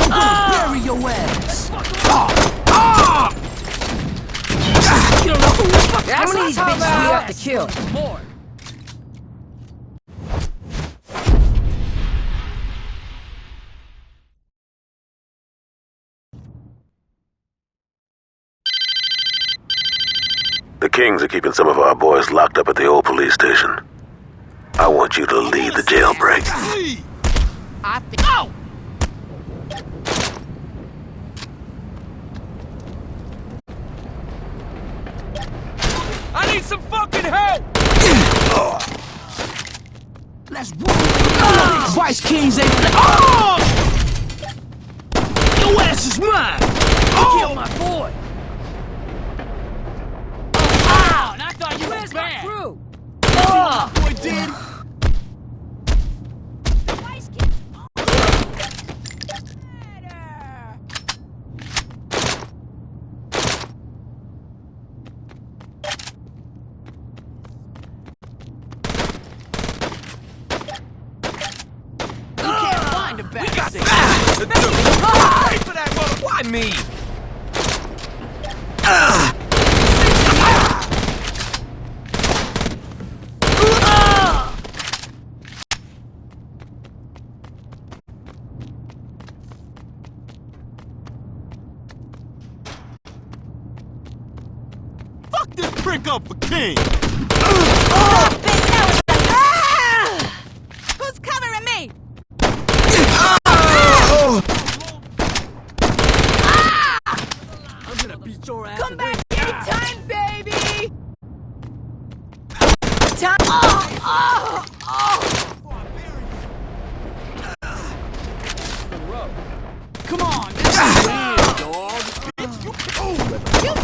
gonna bury your ass! You don't know who the fuck how many of these bitches do you have to kill? More. The Kings are keeping some of our boys locked up at the old police station. I want you to lead the jailbreak. Ow! I need some fucking help! Let's roll! Vice Kings ain't... Oh! Your ass is mine! Oh! Kill my boy! Wow! And I thought you were bad! Crew? You see what my boy did? We got that! Wait for that mother! Why me? Fuck this prick up for King! Who's covering me? I'm gonna beat your ass. Come back anytime, baby! Time. Come on, this is real, dog. Bitch, you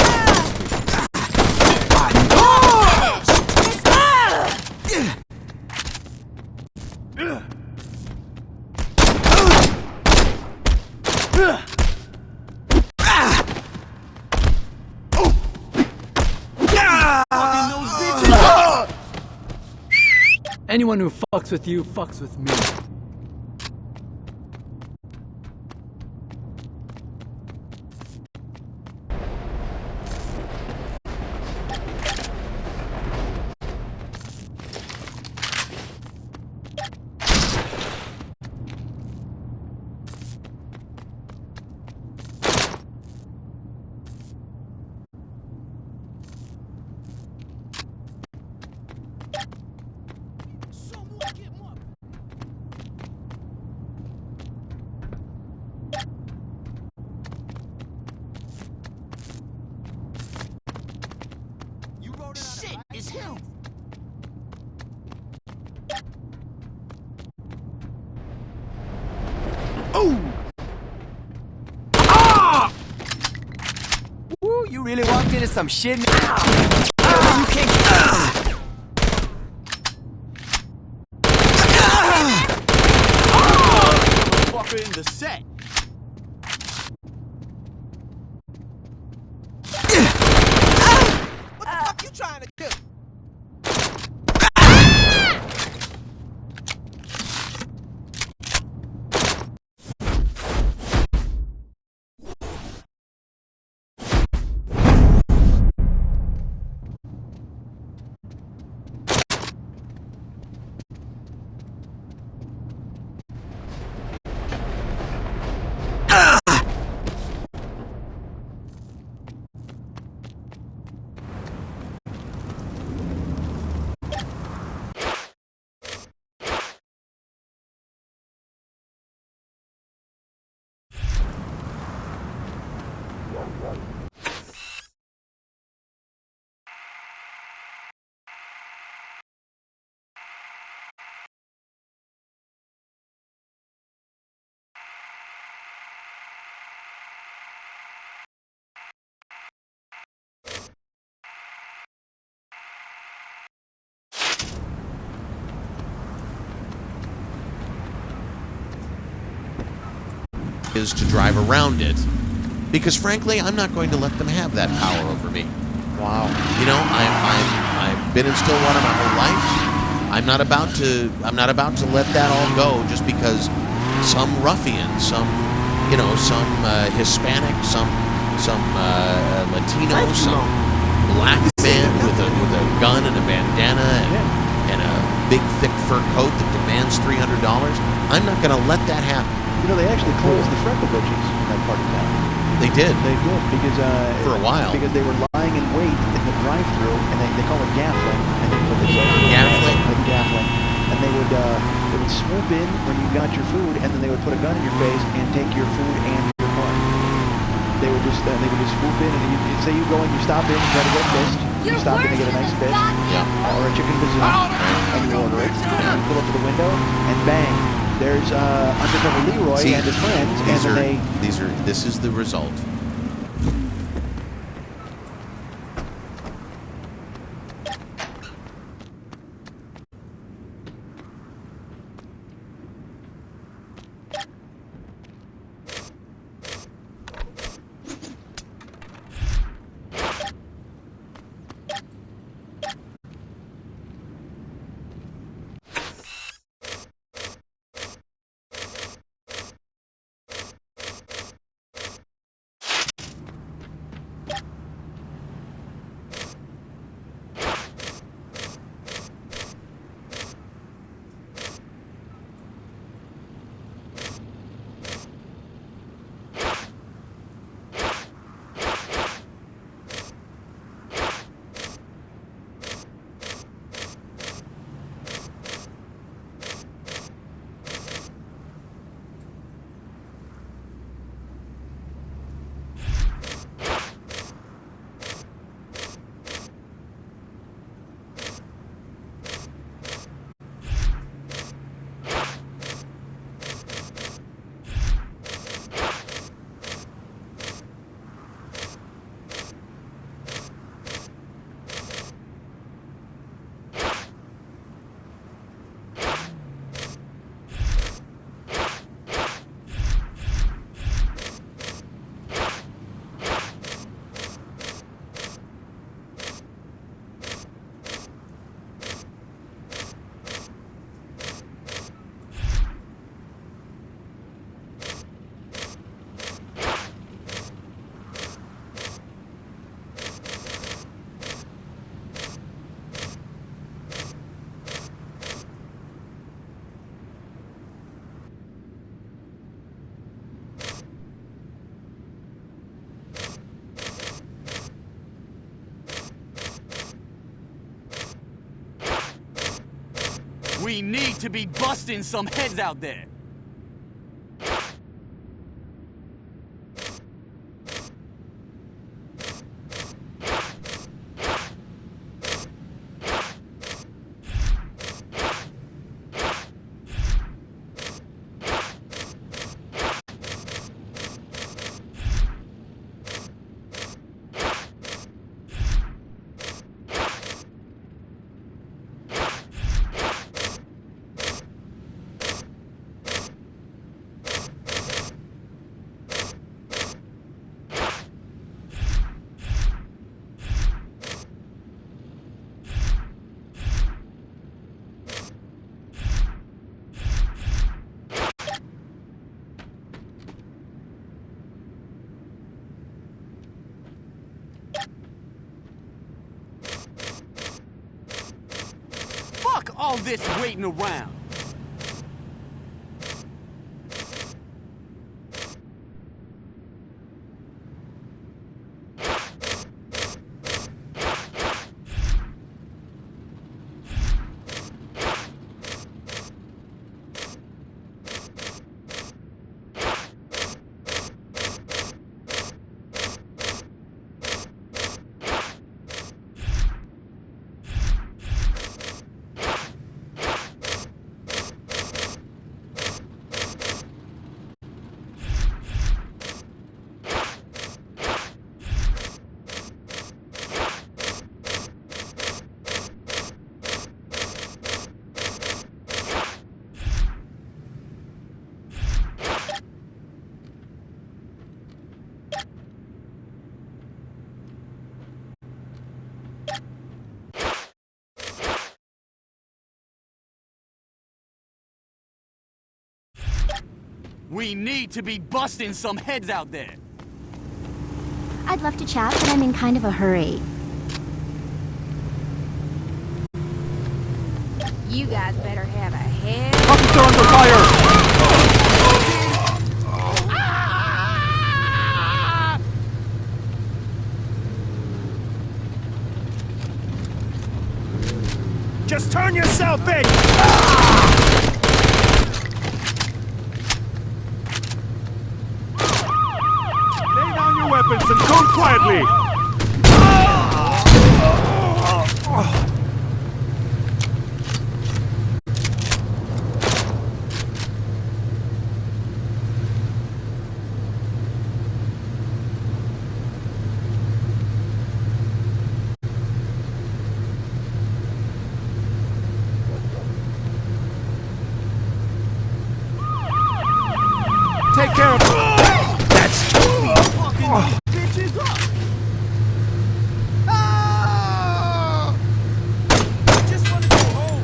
Anyone who fucks with you, fucks with me. Shit, it's him! Ooh! Ah! Woo, you really walked into some shit now. You can't. Fucker in the set. What the fuck you trying to do? Is to drive around it, because frankly, I'm not going to let them have that power over me. Wow. You know, I've been in Stillwater my whole life. I'm not about to let that all go just because some ruffian, some Hispanic, some Latino, some black man with a gun and a bandana and a big thick fur coat that demands $300. I'm not going to let that happen. You know, they actually closed the Freckle Bitches in that part of town. They did. They did, because for a while. Because they were lying in wait in the drive-thru, and they call it gaffling. I think what they say. Gaffling? Gaffling. And they would swoop in when you got your food, and then they would put a gun in your face and take your food and your car. They would just swoop in, and you'd say you go and you stop in, you try to get pissed. You stop in to get a nice fish or a chicken kazoo, and you order it. You pull up to the window, and bang, there's Undercover Leroy and his friends, and then this is the result. We need to be busting some heads out there. All this waiting around. We need to be busting some heads out there. I'd love to chat, but I'm in kind of a hurry. You guys better have a head. Officer under fire! Just turn yourself in! Lay down your weapons and come quietly! take care of... That's totally... Oh. Bitches up! Just wanna go home.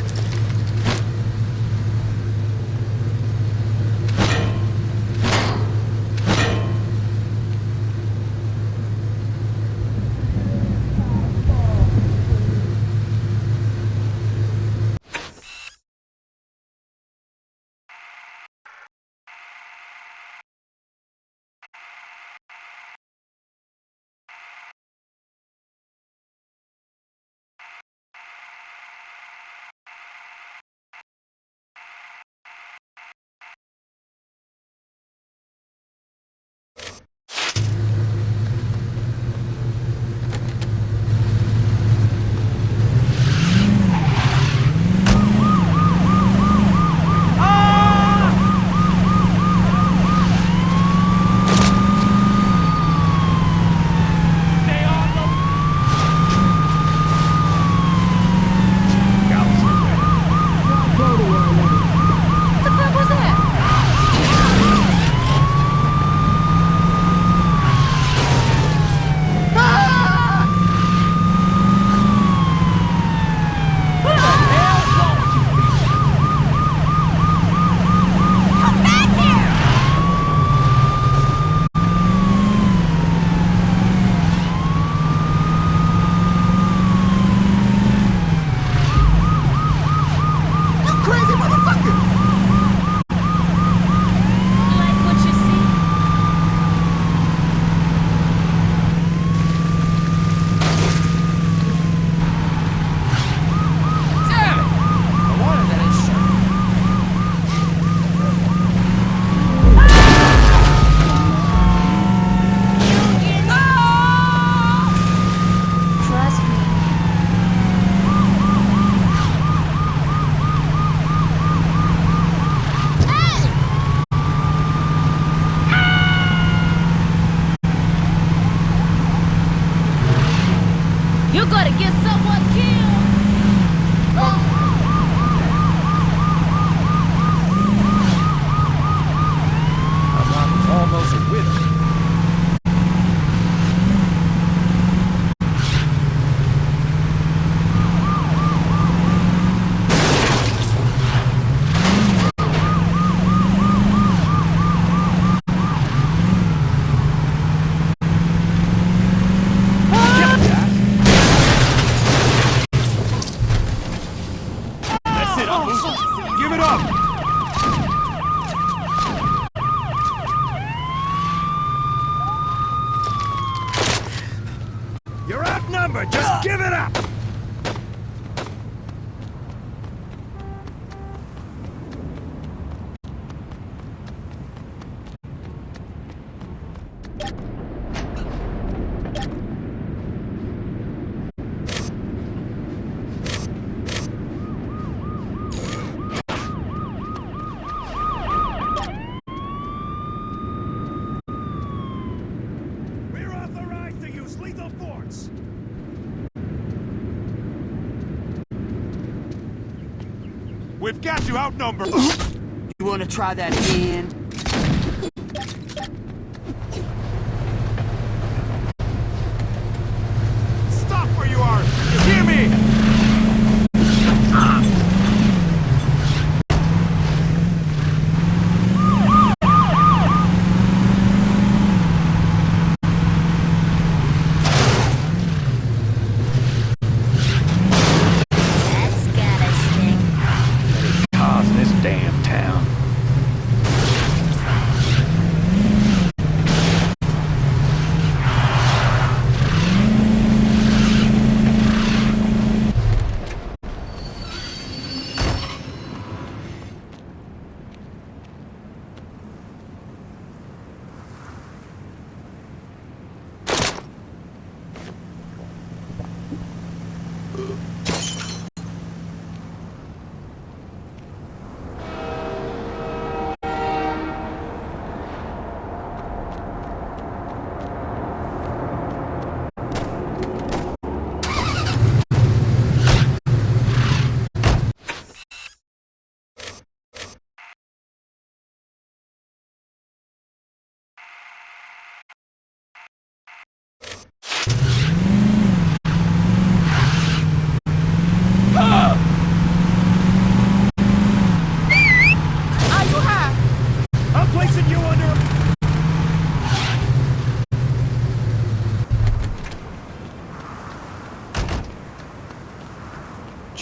You're gonna get someone killed! I'm almost a widow. Give it up! You're outnumbered! Just give it up! Lethal force! We've got you outnumbered! You wanna try that again? Stop where you are! You hear me?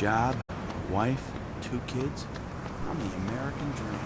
Job, wife, 2 kids. I'm the American dream.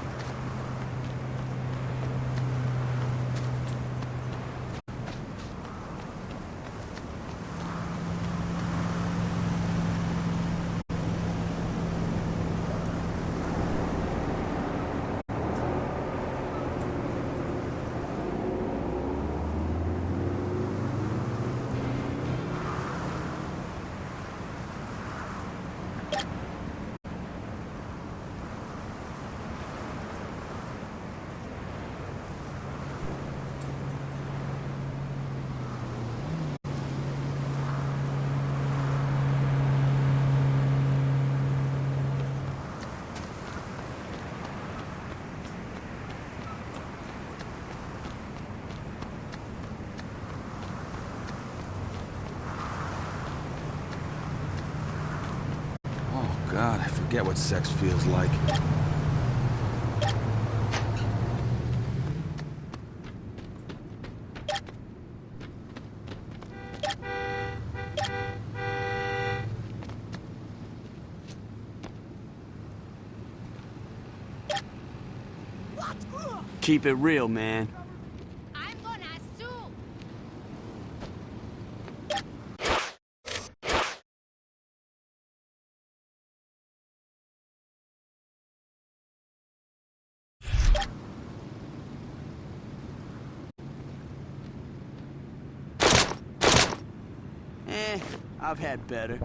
God, I forget what sex feels like. Keep it real, man. I'm gonna sue. I've had better.